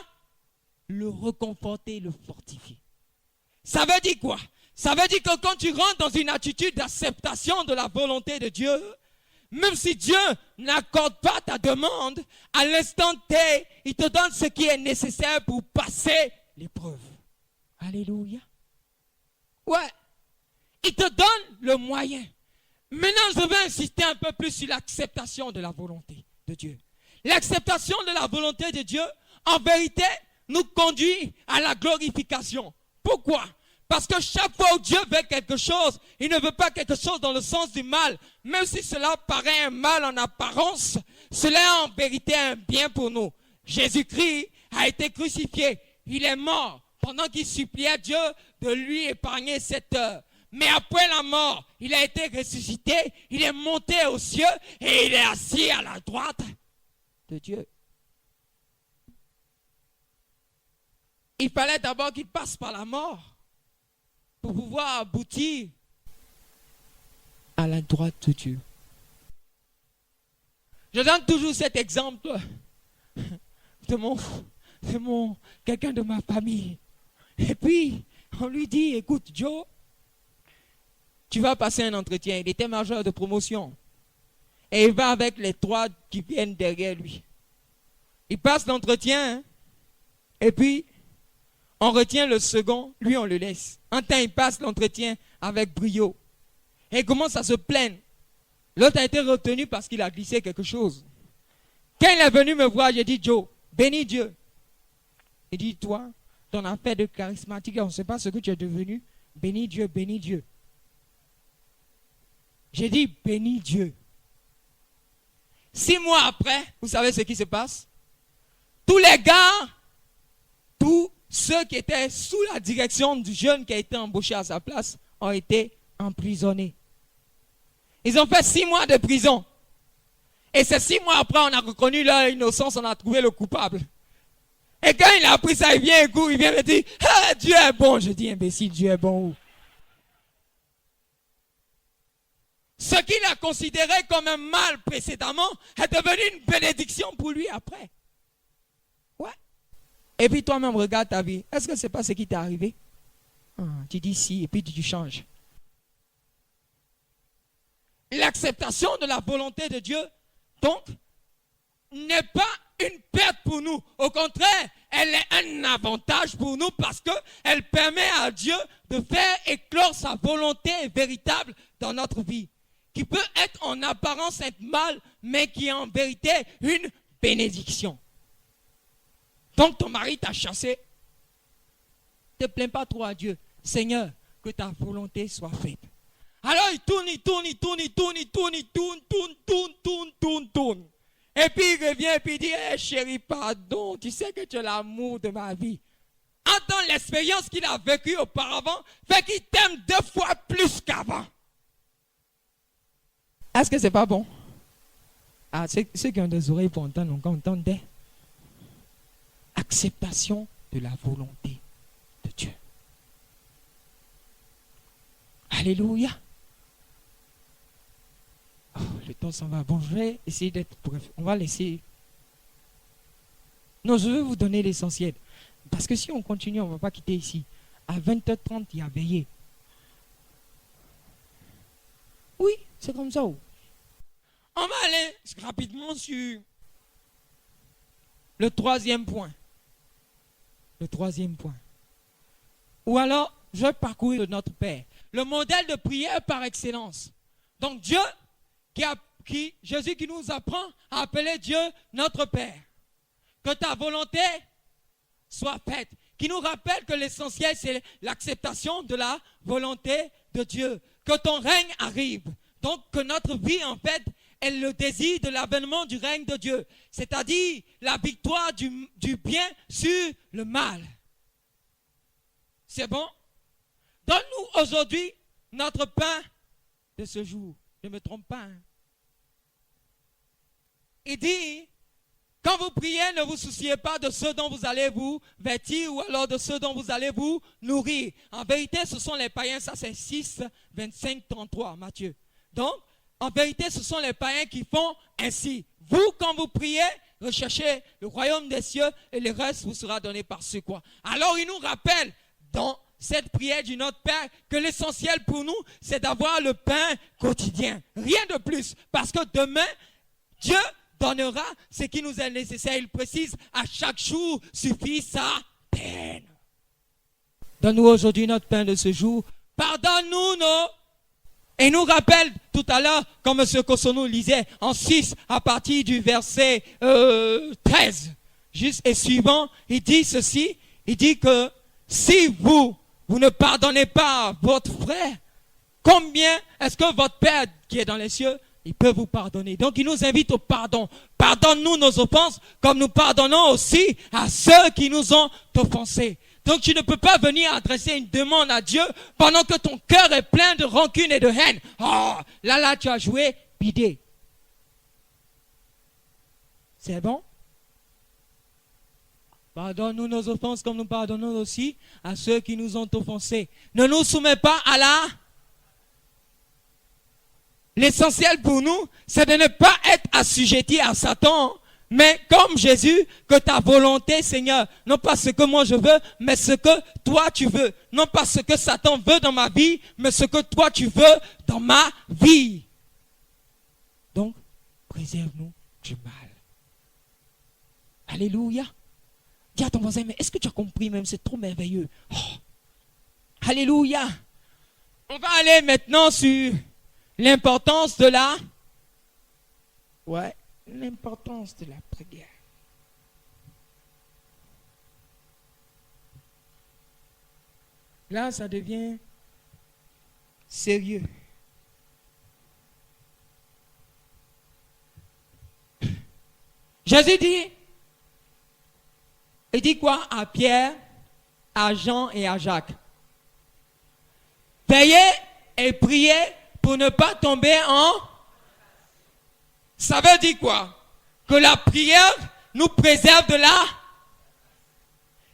Le réconforter, le fortifier. Ça veut dire quoi? Ça veut dire que quand tu rentres dans une attitude d'acceptation de la volonté de Dieu, même si Dieu n'accorde pas ta demande, à l'instant T, il te donne ce qui est nécessaire pour passer l'épreuve. Alléluia. Ouais. Il te donne le moyen. Maintenant, je vais insister un peu plus sur l'acceptation de la volonté de Dieu. L'acceptation de la volonté de Dieu, en vérité, nous conduit à la glorification. Pourquoi? Parce que chaque fois où Dieu veut quelque chose, il ne veut pas quelque chose dans le sens du mal. Même si cela paraît un mal en apparence, cela est en vérité un bien pour nous. Jésus-Christ a été crucifié. Il est mort pendant qu'il suppliait Dieu de lui épargner cette heure. Mais après la mort, il a été ressuscité, il est monté aux cieux et il est assis à la droite de Dieu. Il fallait d'abord qu'il passe par la mort pour pouvoir aboutir à la droite de Dieu. Je donne toujours cet exemple de quelqu'un de ma famille. Et puis, on lui dit, écoute, Joe, tu vas passer un entretien. Il était major de promotion. Et il va avec les 3 qui viennent derrière lui. Il passe l'entretien. Hein, et puis, on retient le second. Lui, on le laisse. Un temps, il passe l'entretien avec brio. Et il commence à se plaindre. L'autre a été retenu parce qu'il a glissé quelque chose. Quand il est venu me voir, j'ai dit, Joe, bénis Dieu. Il dit, toi, ton affaire de charismatique, on ne sait pas ce que tu es devenu. Bénis Dieu, bénis Dieu. J'ai dit, bénis Dieu. 6 mois après, vous savez ce qui se passe? Tous les gars, tous ceux qui étaient sous la direction du jeune qui a été embauché à sa place, ont été emprisonnés. Ils ont fait 6 mois de prison. Et ces 6 mois après, on a reconnu leur innocence, on a trouvé le coupable. Et quand il a appris ça, il vient me dire, ah, Dieu est bon. Je dis, imbécile, Dieu est bon où? Ce qu'il a considéré comme un mal précédemment est devenu une bénédiction pour lui après. Ouais. Et puis toi-même, regarde ta vie. Est-ce que ce n'est pas ce qui t'est arrivé? Tu dis si, et puis tu changes. L'acceptation de la volonté de Dieu, donc, n'est pas une perte pour nous. Au contraire, elle est un avantage pour nous parce qu'elle permet à Dieu de faire éclore sa volonté véritable dans notre vie. Qui peut être en apparence être mal, mais qui est en vérité une bénédiction. Donc ton mari t'a chassé. Ne te plains pas trop à Dieu. Seigneur, que ta volonté soit faite. Alors il tourne. Et puis il revient et puis il dit, hey, chérie, pardon, tu sais que tu es l'amour de ma vie. Entends l'expérience qu'il a vécue auparavant, fait qu'il t'aime 2 fois plus qu'avant. Est-ce que c'est pas bon? Ah, ceux qui ont des oreilles pour entendre, donc entendez. Acceptation de la volonté de Dieu. Alléluia. Oh, le temps s'en va. Bon, je vais essayer d'être bref. On va laisser. Non, je veux vous donner l'essentiel. Parce que si on continue, on ne va pas quitter ici. À 20h30, il y a veillé. Oui, c'est comme ça. On va aller rapidement sur le 3e point. Le 3e point. Ou alors, je vais parcourir notre Père. Le modèle de prière par excellence. Donc Dieu, Jésus qui nous apprend à appeler Dieu notre Père. Que ta volonté soit faite. Qui nous rappelle que l'essentiel c'est l'acceptation de la volonté de Dieu. Que ton règne arrive. Donc que notre vie en fait est le désir de l'avènement du règne de Dieu. C'est-à-dire la victoire du bien sur le mal. C'est bon? Donne-nous aujourd'hui notre pain de ce jour. Ne me trompe pas. Hein? Il dit, quand vous priez, ne vous souciez pas de ce dont vous allez vous vêtir ou alors de ce dont vous allez vous nourrir. En vérité, ce sont les païens, ça c'est 6, 25, 33, Matthieu. Donc, en vérité, ce sont les païens qui font ainsi. Vous, quand vous priez, recherchez le royaume des cieux et le reste vous sera donné par ce quoi. Alors, il nous rappelle dans cette prière du Notre Père que l'essentiel pour nous, c'est d'avoir le pain quotidien. Rien de plus. Parce que demain, Dieu donnera ce qui nous est nécessaire. Il précise, à chaque jour suffit sa peine. Donne-nous aujourd'hui notre pain de ce jour. Pardonne-nous nos... Et nous rappelle tout à l'heure, comme M. Kosonou lisait en 6, à partir du verset 13, juste et suivant, il dit ceci, il dit que si vous ne pardonnez pas votre frère, combien est-ce que votre Père qui est dans les cieux, il peut vous pardonner. Donc il nous invite au pardon. Pardonne-nous nos offenses comme nous pardonnons aussi à ceux qui nous ont offensés. Donc tu ne peux pas venir adresser une demande à Dieu pendant que ton cœur est plein de rancune et de haine. Oh, là tu as joué bidé. C'est bon? Pardonne-nous nos offenses comme nous pardonnons aussi à ceux qui nous ont offensés. Ne nous soumets pas à la... L'essentiel pour nous, c'est de ne pas être assujetti à Satan, mais comme Jésus, que ta volonté, Seigneur, non pas ce que moi je veux, mais ce que toi tu veux. Non pas ce que Satan veut dans ma vie, mais ce que toi tu veux dans ma vie. Donc, préserve-nous du mal. Alléluia. Dis à ton voisin, mais est-ce que tu as compris même? C'est trop merveilleux. Oh. Alléluia. On va aller maintenant sur l'importance de la... Ouais, l'importance de la prière. Là, ça devient sérieux. Jésus dit, il dit quoi à Pierre, à Jean et à Jacques? Veillez et priez pour ne pas tomber en... Ça veut dire quoi? Que la prière nous préserve de la...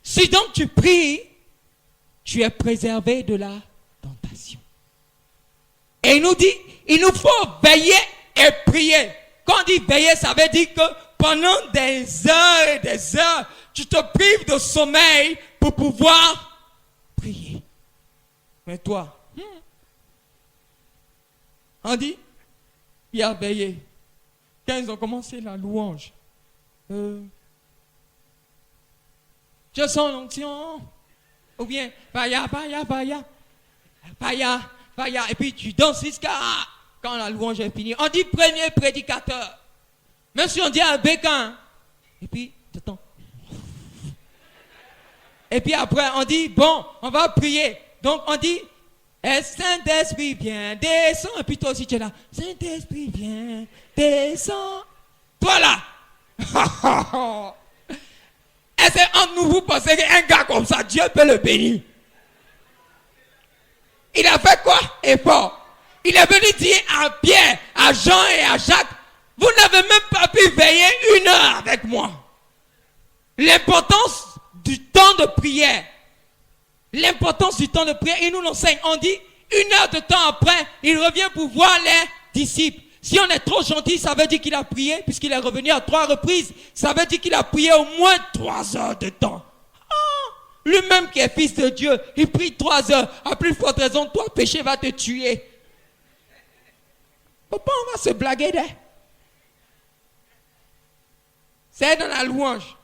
Si donc tu pries, tu es préservé de la tentation. Et il nous dit, il nous faut veiller et prier. Quand on dit veiller, ça veut dire que pendant des heures et des heures, tu te prives de sommeil pour pouvoir prier. Mais toi, on dit, il a veillé. Quand ils ont commencé la louange, Je sens l'onction. Ou bien, paya. Et puis tu danses jusqu'à quand la louange est finie. On dit premier prédicateur. Même si on dit un béquin. Et puis, t'attends. Et puis après, on dit, bon, on va prier. Donc on dit, Saint-Esprit, viens, descends. Et puis toi aussi, tu es là. Saint-Esprit, viens, descends. Toi là. Et c'est entre nous, vous pensez qu'un gars comme ça, Dieu peut le bénir. Il a fait quoi? Effort. Il est venu dire à Pierre, à Jean et à Jacques, vous n'avez même pas pu veiller 1 heure avec moi. L'importance du temps de prière. L'importance du temps de prière, il nous l'enseigne. On dit, 1 heure de temps après, il revient pour voir les disciples. Si on est trop gentil, ça veut dire qu'il a prié, puisqu'il est revenu à 3 reprises. Ça veut dire qu'il a prié au moins 3 heures de temps. Lui-même qui est fils de Dieu, il prie 3 heures. À plus forte raison, toi, péché va te tuer. Papa, on va se blaguer d'elle. C'est dans la louange.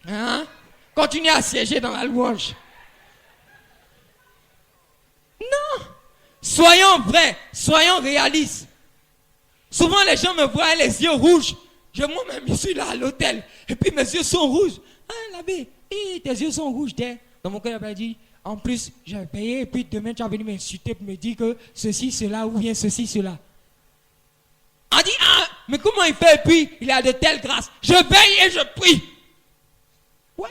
Hein? Continue à siéger dans la louange. Non. Soyons vrais, soyons réalistes. Souvent les gens me voient les yeux rouges. Moi-même, je suis là à l'hôtel. Et puis mes yeux sont rouges. Ah, l'abbé, tes yeux sont rouges. Dans mon cœur, il m'a dit, en plus, j'ai payé. Et puis demain, tu vas venir m'insulter pour me dire que ceci, cela, ou bien ceci, cela. On dit, mais comment il fait? Et puis, il a de telles grâces. Je veille et je prie. Ouais.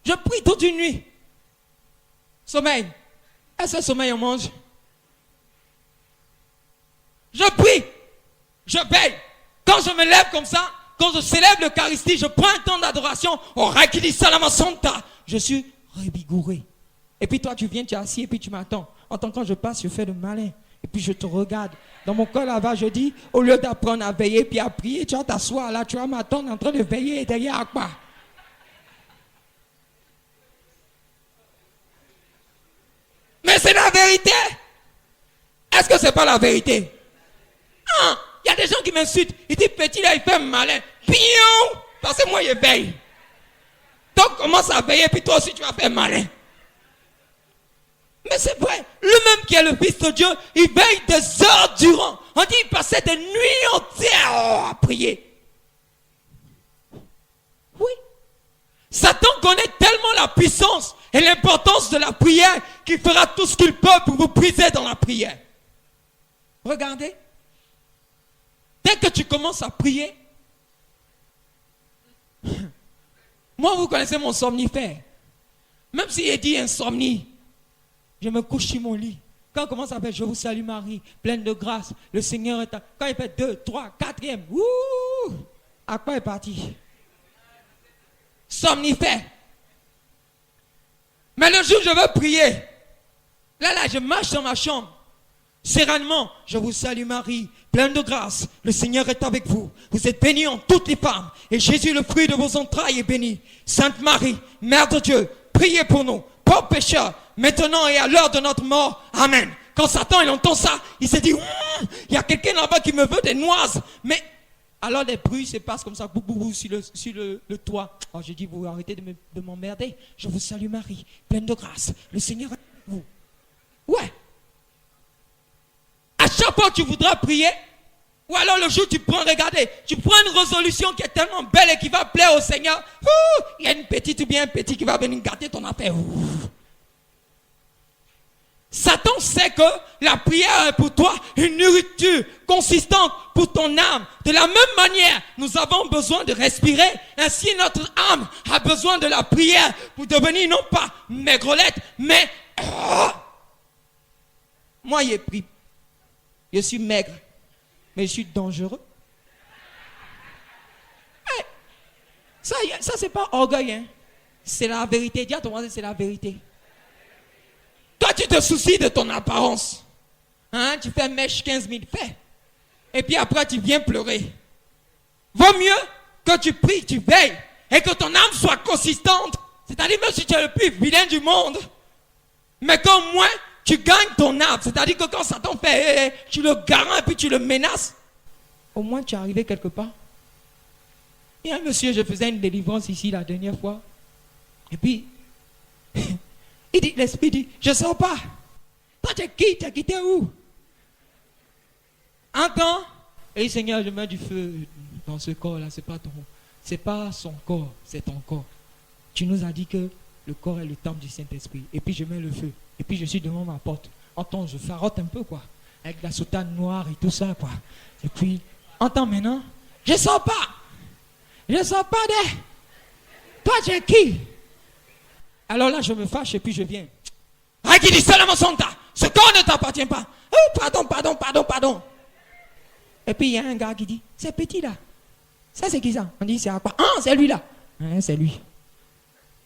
Je prie toute une nuit. Sommeil. Est-ce que sommeil on mange? Je prie. Je veille. Quand je me lève comme ça, quand je célèbre l'Eucharistie, je prends un temps d'adoration. Orakili Salama Santa. Je suis revigouré. Et puis toi, tu viens, tu es assis et puis tu m'attends. En tant que je passe, je fais le malin. Et puis je te regarde. Dans mon cœur là-bas, je dis, au lieu d'apprendre à veiller puis à prier, tu vas t'asseoir là, tu vas m'attendre en train de veiller derrière à quoi? Mais c'est la vérité. Est-ce que c'est pas la vérité? Il y a des gens qui m'insultent. Ils disent, petit là, il fait malin. Pion! Parce que moi, je veille. Donc, commence à veiller, puis toi aussi, tu vas faire malin. Mais c'est vrai, lui-même qui est le Fils de Dieu, il veille des heures durant. On dit qu'il passait des nuits entières à prier. Oui. Satan connaît tellement la puissance et l'importance de la prière qu'il fera tout ce qu'il peut pour vous briser dans la prière. Regardez. Dès que tu commences à prier, moi vous connaissez mon somnifère. Même s'il dit insomnie, je me couche sur mon lit. Quand on commence à faire je vous salue Marie, pleine de grâce, le Seigneur est à... Quand il fait 2, 3, 4e, à quoi est parti? Somnifère. Mais le jour où je veux prier, là, je marche dans ma chambre. Sereinement, je vous salue Marie, pleine de grâce, le Seigneur est avec vous. Vous êtes bénie en toutes les femmes, et Jésus, le fruit de vos entrailles, est béni. Sainte Marie, Mère de Dieu, priez pour nous, pauvres pécheurs, maintenant et à l'heure de notre mort. Amen. Quand Satan il entend ça, il s'est dit, il y a quelqu'un là-bas qui me veut des noises. Mais alors les bruits se passent comme ça, bou, bou, bou, sur le toit. Alors j'ai dit, vous arrêtez de m'emmerder. Je vous salue Marie, pleine de grâce, le Seigneur est avec vous. Ouais. À chaque fois que tu voudras prier, ou alors le jour où tu prends, regardez, tu prends une résolution qui est tellement belle et qui va plaire au Seigneur. Il y a une petite ou bien un petit qui va venir gâter ton affaire. Satan sait que la prière est pour toi une nourriture consistante pour ton âme. De la même manière, nous avons besoin de respirer. Ainsi, notre âme a besoin de la prière pour devenir non pas maigrelette, mais... Moi, j'ai pris. Je suis maigre, mais je suis dangereux. Hey, ça c'est pas orgueil, hein. C'est la vérité. Dis à ton voisin, c'est la vérité. Toi, tu te soucies de ton apparence. Hein? Tu fais mèche 15 000 faits. Et puis après, tu viens pleurer. Vaut mieux que tu pries, tu veilles, et que ton âme soit consistante. C'est-à-dire, même si tu es le plus vilain du monde, mais qu'au moins, tu gagnes ton âme. C'est-à-dire que quand Satan fait, tu le garantis et puis tu le menaces. au moins tu es arrivé quelque part. Il y a un monsieur, je faisais une délivrance ici la dernière fois. Et puis, il dit, l'esprit dit, je ne sors pas. Toi, tu as quitté où? Entends? Et il dit, Seigneur, je mets du feu dans ce corps-là. C'est pas son corps, c'est ton corps. Tu nous as dit que le corps est le temple du Saint-Esprit. Et puis je mets le feu. Et puis je suis devant ma porte. Entends, je farote un peu, quoi. Avec la soutane noire et tout ça, quoi. Et puis, entends maintenant, je ne sors pas. Je ne sors pas de... Toi, tu es qui? Alors là, je me fâche et puis je viens. Ah, qui dit seulement Santa, ce corps ne t'appartient pas. Oh, pardon. Et puis il y a un gars qui dit, c'est petit là. Ça c'est qui ça? On dit, c'est à quoi? Ah, c'est lui là. Hein, c'est lui.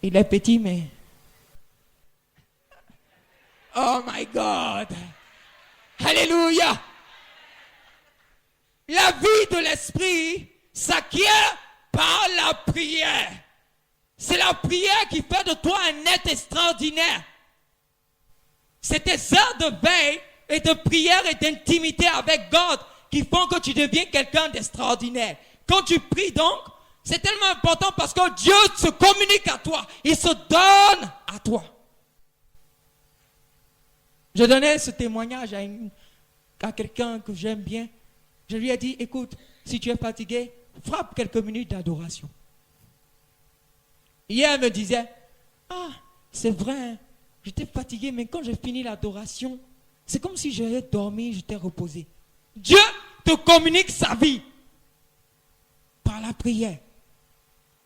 Il est petit, mais... Oh my God. Alléluia. La vie de l'esprit s'acquiert par la prière. C'est la prière qui fait de toi un être extraordinaire. C'est tes heures de veille et de prière et d'intimité avec God qui font que tu deviens quelqu'un d'extraordinaire. Quand tu pries donc, c'est tellement important parce que Dieu se communique à toi. Il se donne à toi. Je donnais ce témoignage à quelqu'un que j'aime bien. Je lui ai dit, écoute, si tu es fatigué, frappe quelques minutes d'adoration. Hier, elle me disait, ah, c'est vrai, j'étais fatigué, mais quand j'ai fini l'adoration, c'est comme si j'avais dormi, j'étais reposé. Dieu te communique sa vie par la prière.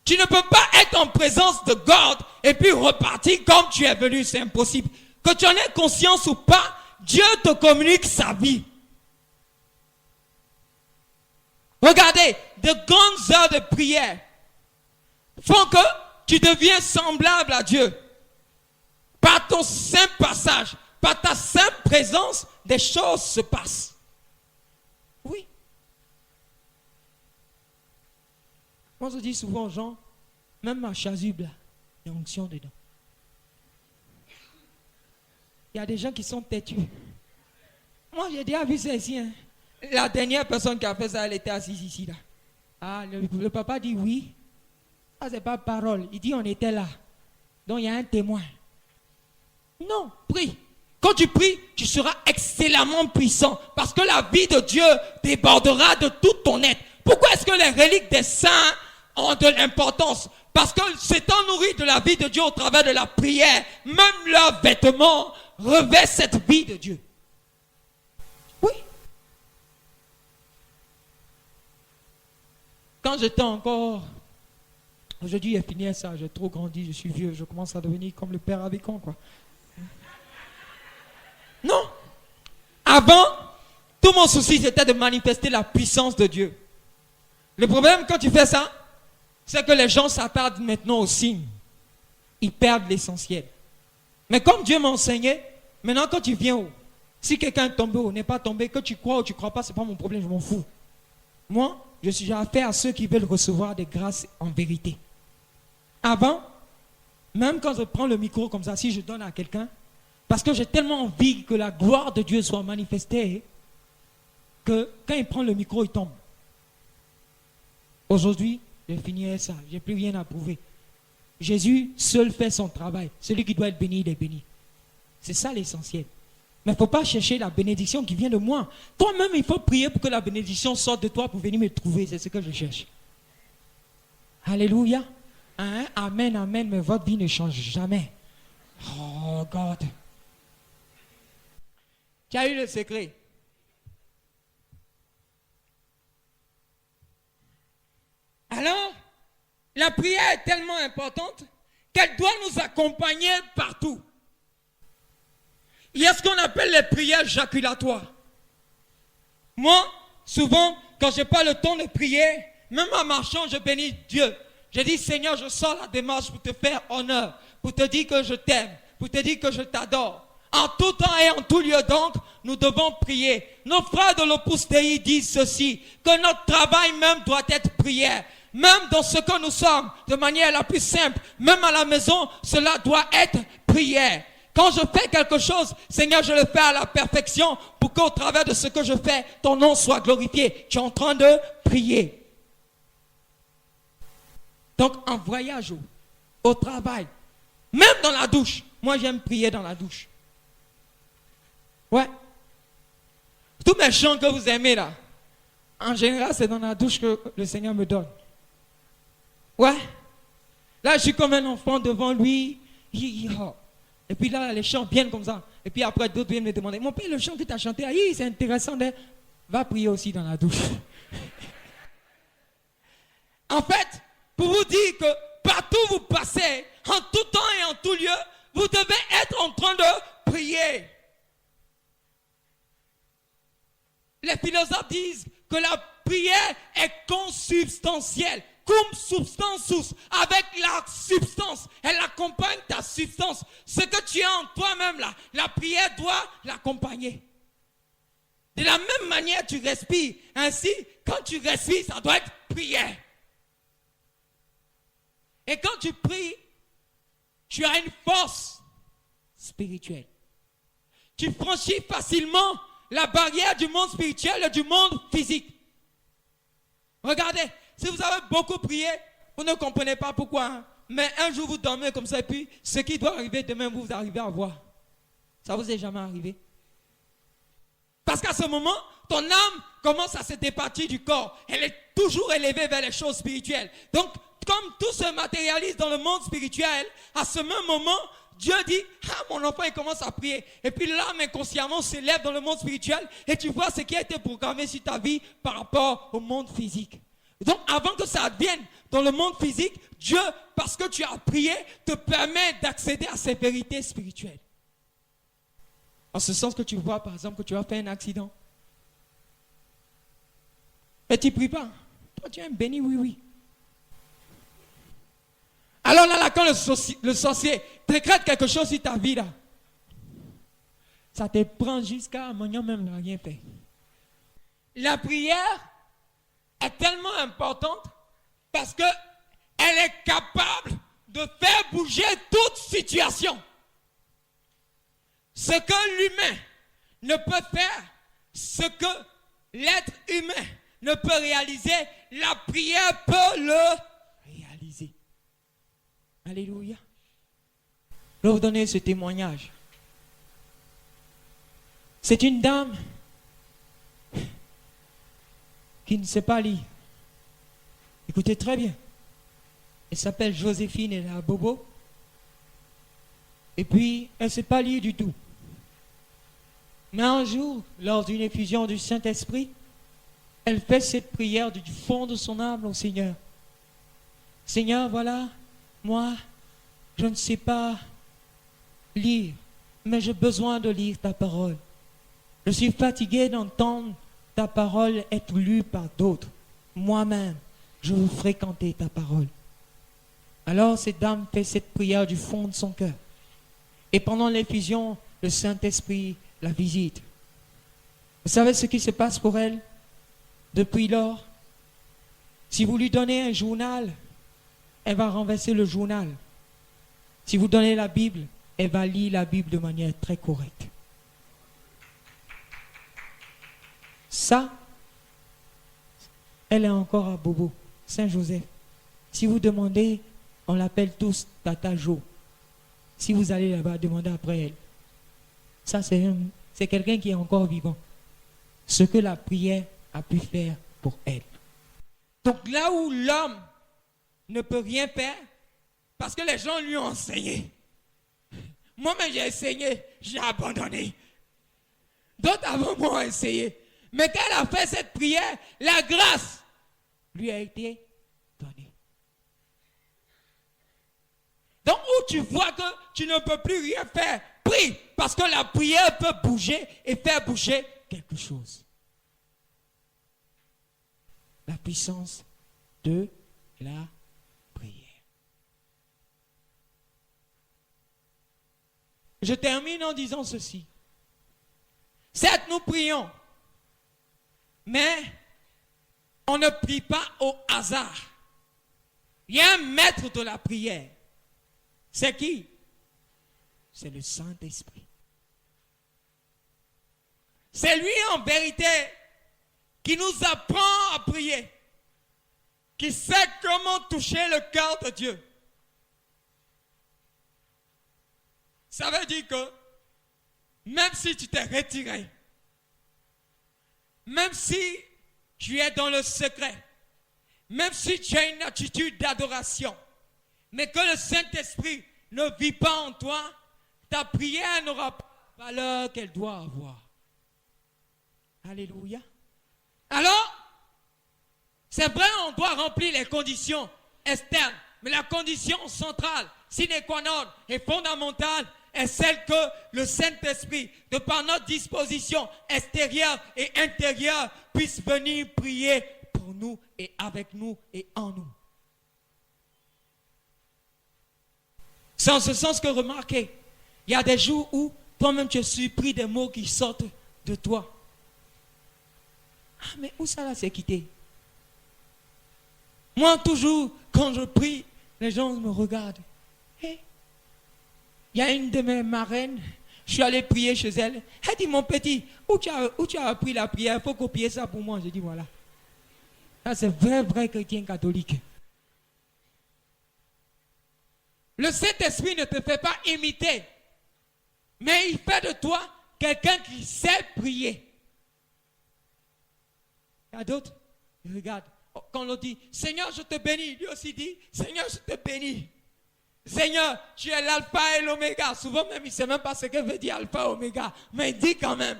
Tu ne peux pas être en présence de God et puis repartir comme tu es venu, c'est impossible. Que tu en aies conscience ou pas, Dieu te communique sa vie. Regardez, de grandes heures de prière font que tu deviens semblable à Dieu. Par ton saint passage, par ta sainte présence, des choses se passent. Oui. Moi, je dis souvent aux gens, même ma chasuble, là, il y a onction dedans. Il y a des gens qui sont têtus. Moi, j'ai déjà vu ça ici. Hein. La dernière personne qui a fait ça, elle était assise ici. Là. Ah, le papa dit oui. Ça, c'est pas parole. Il dit on était là. Donc, il y a un témoin. Non, prie. Quand tu pries, tu seras excellemment puissant. Parce que la vie de Dieu débordera de tout ton être. Pourquoi est-ce que les reliques des saints ont de l'importance? Parce que s'étant nourris de la vie de Dieu au travers de la prière, même leurs vêtements revêtent cette vie de Dieu. Oui. Quand j'étais encore... Aujourd'hui, il a fini ça, j'ai trop grandi, je suis vieux, je commence à devenir comme le père Avicon, quoi. Non. Avant, tout mon souci, c'était de manifester la puissance de Dieu. Le problème, quand tu fais ça, c'est que les gens s'attardent maintenant aux signes. Ils perdent l'essentiel. Mais comme Dieu m'a enseigné, maintenant quand tu viens haut, si quelqu'un est tombé ou n'est pas tombé, que tu crois ou tu ne crois pas, ce n'est pas mon problème, je m'en fous. Moi, j'ai affaire à ceux qui veulent recevoir des grâces en vérité. Avant, même quand je prends le micro comme ça, si je donne à quelqu'un, parce que j'ai tellement envie que la gloire de Dieu soit manifestée, que quand il prend le micro, il tombe. Aujourd'hui, j'ai fini avec ça, je n'ai plus rien à prouver. Jésus seul fait son travail. Celui qui doit être béni, il est béni. C'est ça l'essentiel. Mais il ne faut pas chercher la bénédiction qui vient de moi. Toi-même, il faut prier pour que la bénédiction sorte de toi pour venir me trouver. C'est ce que je cherche. Alléluia. Hein? Amen, amen. Mais votre vie ne change jamais. Oh, God. Tu as eu le secret. Alors, la prière est tellement importante qu'elle doit nous accompagner partout. Il y a ce qu'on appelle les prières jaculatoires. Moi, souvent, quand je n'ai pas le temps de prier, même en marchant, je bénis Dieu. Je dis, Seigneur, je sors la démarche pour te faire honneur, pour te dire que je t'aime, pour te dire que je t'adore. En tout temps et en tout lieu donc, nous devons prier. Nos frères de l'Opus Dei disent ceci, que notre travail même doit être prière. Même dans ce que nous sommes, de manière la plus simple, même à la maison, cela doit être prière. Quand je fais quelque chose, Seigneur, je le fais à la perfection pour pour qu'au travers de ce que je fais, ton nom soit glorifié. Tu es en train de prier. Donc, en voyage, au travail, même dans la douche. Moi, j'aime prier dans la douche. Ouais. Tous mes chants que vous aimez là, en général, c'est dans la douche que le Seigneur me donne. Ouais. Là, je suis comme un enfant devant lui. Et puis là, les chants viennent comme ça. Et puis après, d'autres viennent me demander, mon père, le chant que tu as chanté, c'est intéressant. Va prier aussi dans la douche. En fait, pour vous dire que partout où vous passez, en tout temps et en tout lieu, vous devez être en train de prier. Les philosophes disent que la prière est consubstantielle. Cum substantius, avec la substance. Elle accompagne ta substance. Ce que tu as en toi-même là, la prière doit l'accompagner. De la même manière, tu respires. Ainsi, quand tu respires, ça doit être prière. Et quand tu pries, tu as une force spirituelle. Tu franchis facilement la barrière du monde spirituel et du monde physique. Regardez, si vous avez beaucoup prié, vous ne comprenez pas pourquoi. Hein? Mais un jour, vous dormez comme ça, et puis ce qui doit arriver demain, vous arrivez à voir. Ça vous est jamais arrivé? Parce qu'à ce moment, ton âme commence à se départir du corps. Elle est toujours élevée vers les choses spirituelles. Donc, comme tout se matérialise dans le monde spirituel, à ce même moment, Dieu dit, mon enfant, il commence à prier. Et puis l'âme inconsciemment s'élève dans le monde spirituel et tu vois ce qui a été programmé sur ta vie par rapport au monde physique. Donc, avant que ça advienne dans le monde physique, Dieu, parce que tu as prié, te permet d'accéder à ces vérités spirituelles. En ce sens que tu vois, par exemple, que tu as fait un accident. Et tu ne pries pas. Toi, tu es un béni, oui. Alors là, quand le sorcier décrète quelque chose sur ta vie, là, ça te prend jusqu'à maintenant même n'a rien fait. La prière est tellement importante parce qu'elle est capable de faire bouger toute situation. Ce que l'humain ne peut faire, ce que l'être humain ne peut réaliser, la prière peut le réaliser. Alléluia. Je vais vous donner ce témoignage. C'est une dame qui ne sait pas lire. Écoutez très bien. Elle s'appelle Joséphine, elle est à Bobo. Et puis, elle ne sait pas lire du tout. Mais un jour, lors d'une effusion du Saint-Esprit, elle fait cette prière du fond de son âme au Seigneur. Seigneur, voilà, moi, je ne sais pas lire, mais j'ai besoin de lire ta parole. Je suis fatigué d'entendre ta parole être lue par d'autres. Moi-même, je veux fréquenter ta parole. Alors cette dame fait cette prière du fond de son cœur. Et pendant l'effusion, le Saint-Esprit la visite. Vous savez ce qui se passe pour elle depuis lors? Si vous lui donnez un journal, elle va renverser le journal. Si vous donnez la Bible, elle va lire la Bible de manière très correcte. Ça, elle est encore à Bobo, Saint-Joseph. Si vous demandez, on l'appelle tous Tata Jo. Si vous allez là-bas, demandez après elle. Ça, c'est quelqu'un qui est encore vivant. Ce que la prière a pu faire pour elle. Donc là où l'homme ne peut rien faire, parce que les gens lui ont enseigné. Moi-même, j'ai enseigné, j'ai abandonné. D'autres avant moi ont essayé. Mais quand elle a fait cette prière, la grâce lui a été donnée. Donc, où tu vois que tu ne peux plus rien faire, prie, parce que la prière peut bouger et faire bouger quelque chose. La puissance de la prière. Je termine en disant ceci. Certes, nous prions, mais on ne prie pas au hasard. Il y a un maître de la prière. C'est qui? C'est le Saint-Esprit. C'est lui en vérité qui nous apprend à prier, qui sait comment toucher le cœur de Dieu. Ça veut dire que même si tu t'es retiré, même si tu es dans le secret, même si tu as une attitude d'adoration, mais que le Saint-Esprit ne vit pas en toi, ta prière n'aura pas la valeur qu'elle doit avoir. Alléluia. Alors, c'est vrai, on doit remplir les conditions externes, mais la condition centrale, sine qua non et fondamentale, est celle que le Saint-Esprit, de par notre disposition extérieure et intérieure, puisse venir prier pour nous et avec nous et en nous. C'est en ce sens que remarquez, il y a des jours où toi-même tu es surpris des mots qui sortent de toi. Ah, mais où ça là s'est quitté? Moi, toujours, quand je prie, les gens me regardent. Hey. Il y a une de mes marraines, je suis allé prier chez elle. Elle dit, mon petit, où tu as appris la prière? Il faut copier ça pour moi. Je dis, voilà. Ça, c'est vrai chrétien catholique. Le Saint-Esprit ne te fait pas imiter, mais il fait de toi quelqu'un qui sait prier. Il y a d'autres, ils regardent. Quand l'on dit, Seigneur, je te bénis, lui aussi dit, Seigneur, je te bénis. Seigneur, tu es l'alpha et l'oméga. Souvent même, il ne sait même pas ce que veut dire alpha et oméga, mais il dit quand même.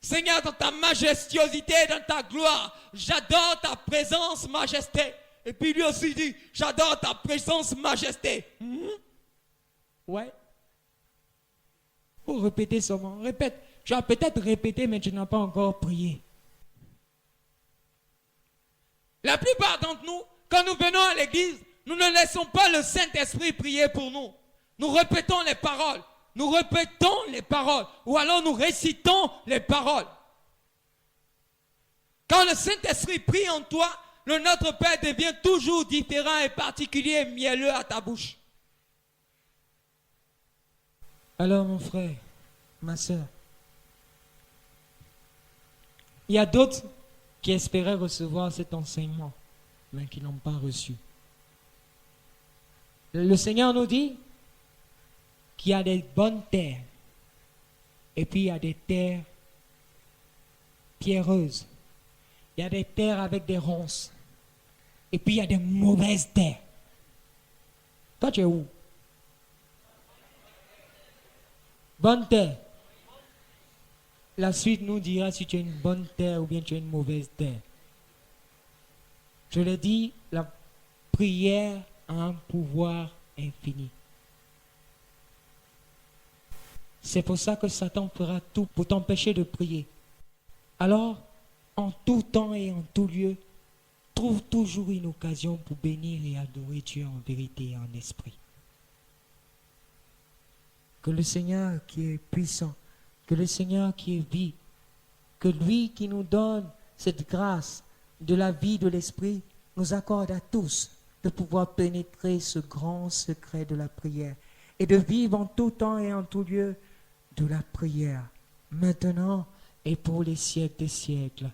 Seigneur, dans ta majestuosité, dans ta gloire, j'adore ta présence, majesté. Et puis lui aussi dit, j'adore ta présence, majesté. Ouais. Faut répéter seulement. Répète. Tu as peut-être répété, mais tu n'as pas encore prié. La plupart d'entre nous, quand nous venons à l'église, nous ne laissons pas le Saint-Esprit prier pour nous. Nous répétons les paroles. Nous répétons les paroles. Ou alors nous récitons les paroles. Quand le Saint-Esprit prie en toi, le Notre Père devient toujours différent et particulier et mielleux à ta bouche. Alors mon frère, ma soeur, il y a d'autres qui espéraient recevoir cet enseignement, mais qui n'ont pas reçu. Le Seigneur nous dit qu'il y a des bonnes terres, et puis il y a des terres pierreuses. Il y a des terres avec des ronces. Et puis il y a des mauvaises terres. Toi, tu es où? Bonne terre. La suite nous dira si tu es une bonne terre ou bien tu es une mauvaise terre. Je le dis, la prière a un pouvoir infini. C'est pour ça que Satan fera tout pour t'empêcher de prier. Alors, en tout temps et en tout lieu, trouve toujours une occasion pour bénir et adorer Dieu en vérité et en esprit. Que le Seigneur qui est puissant, que le Seigneur qui est vie, que lui qui nous donne cette grâce de la vie de l'esprit, nous accorde à tous de pouvoir pénétrer ce grand secret de la prière et de vivre en tout temps et en tout lieu de la prière, maintenant et pour les siècles des siècles.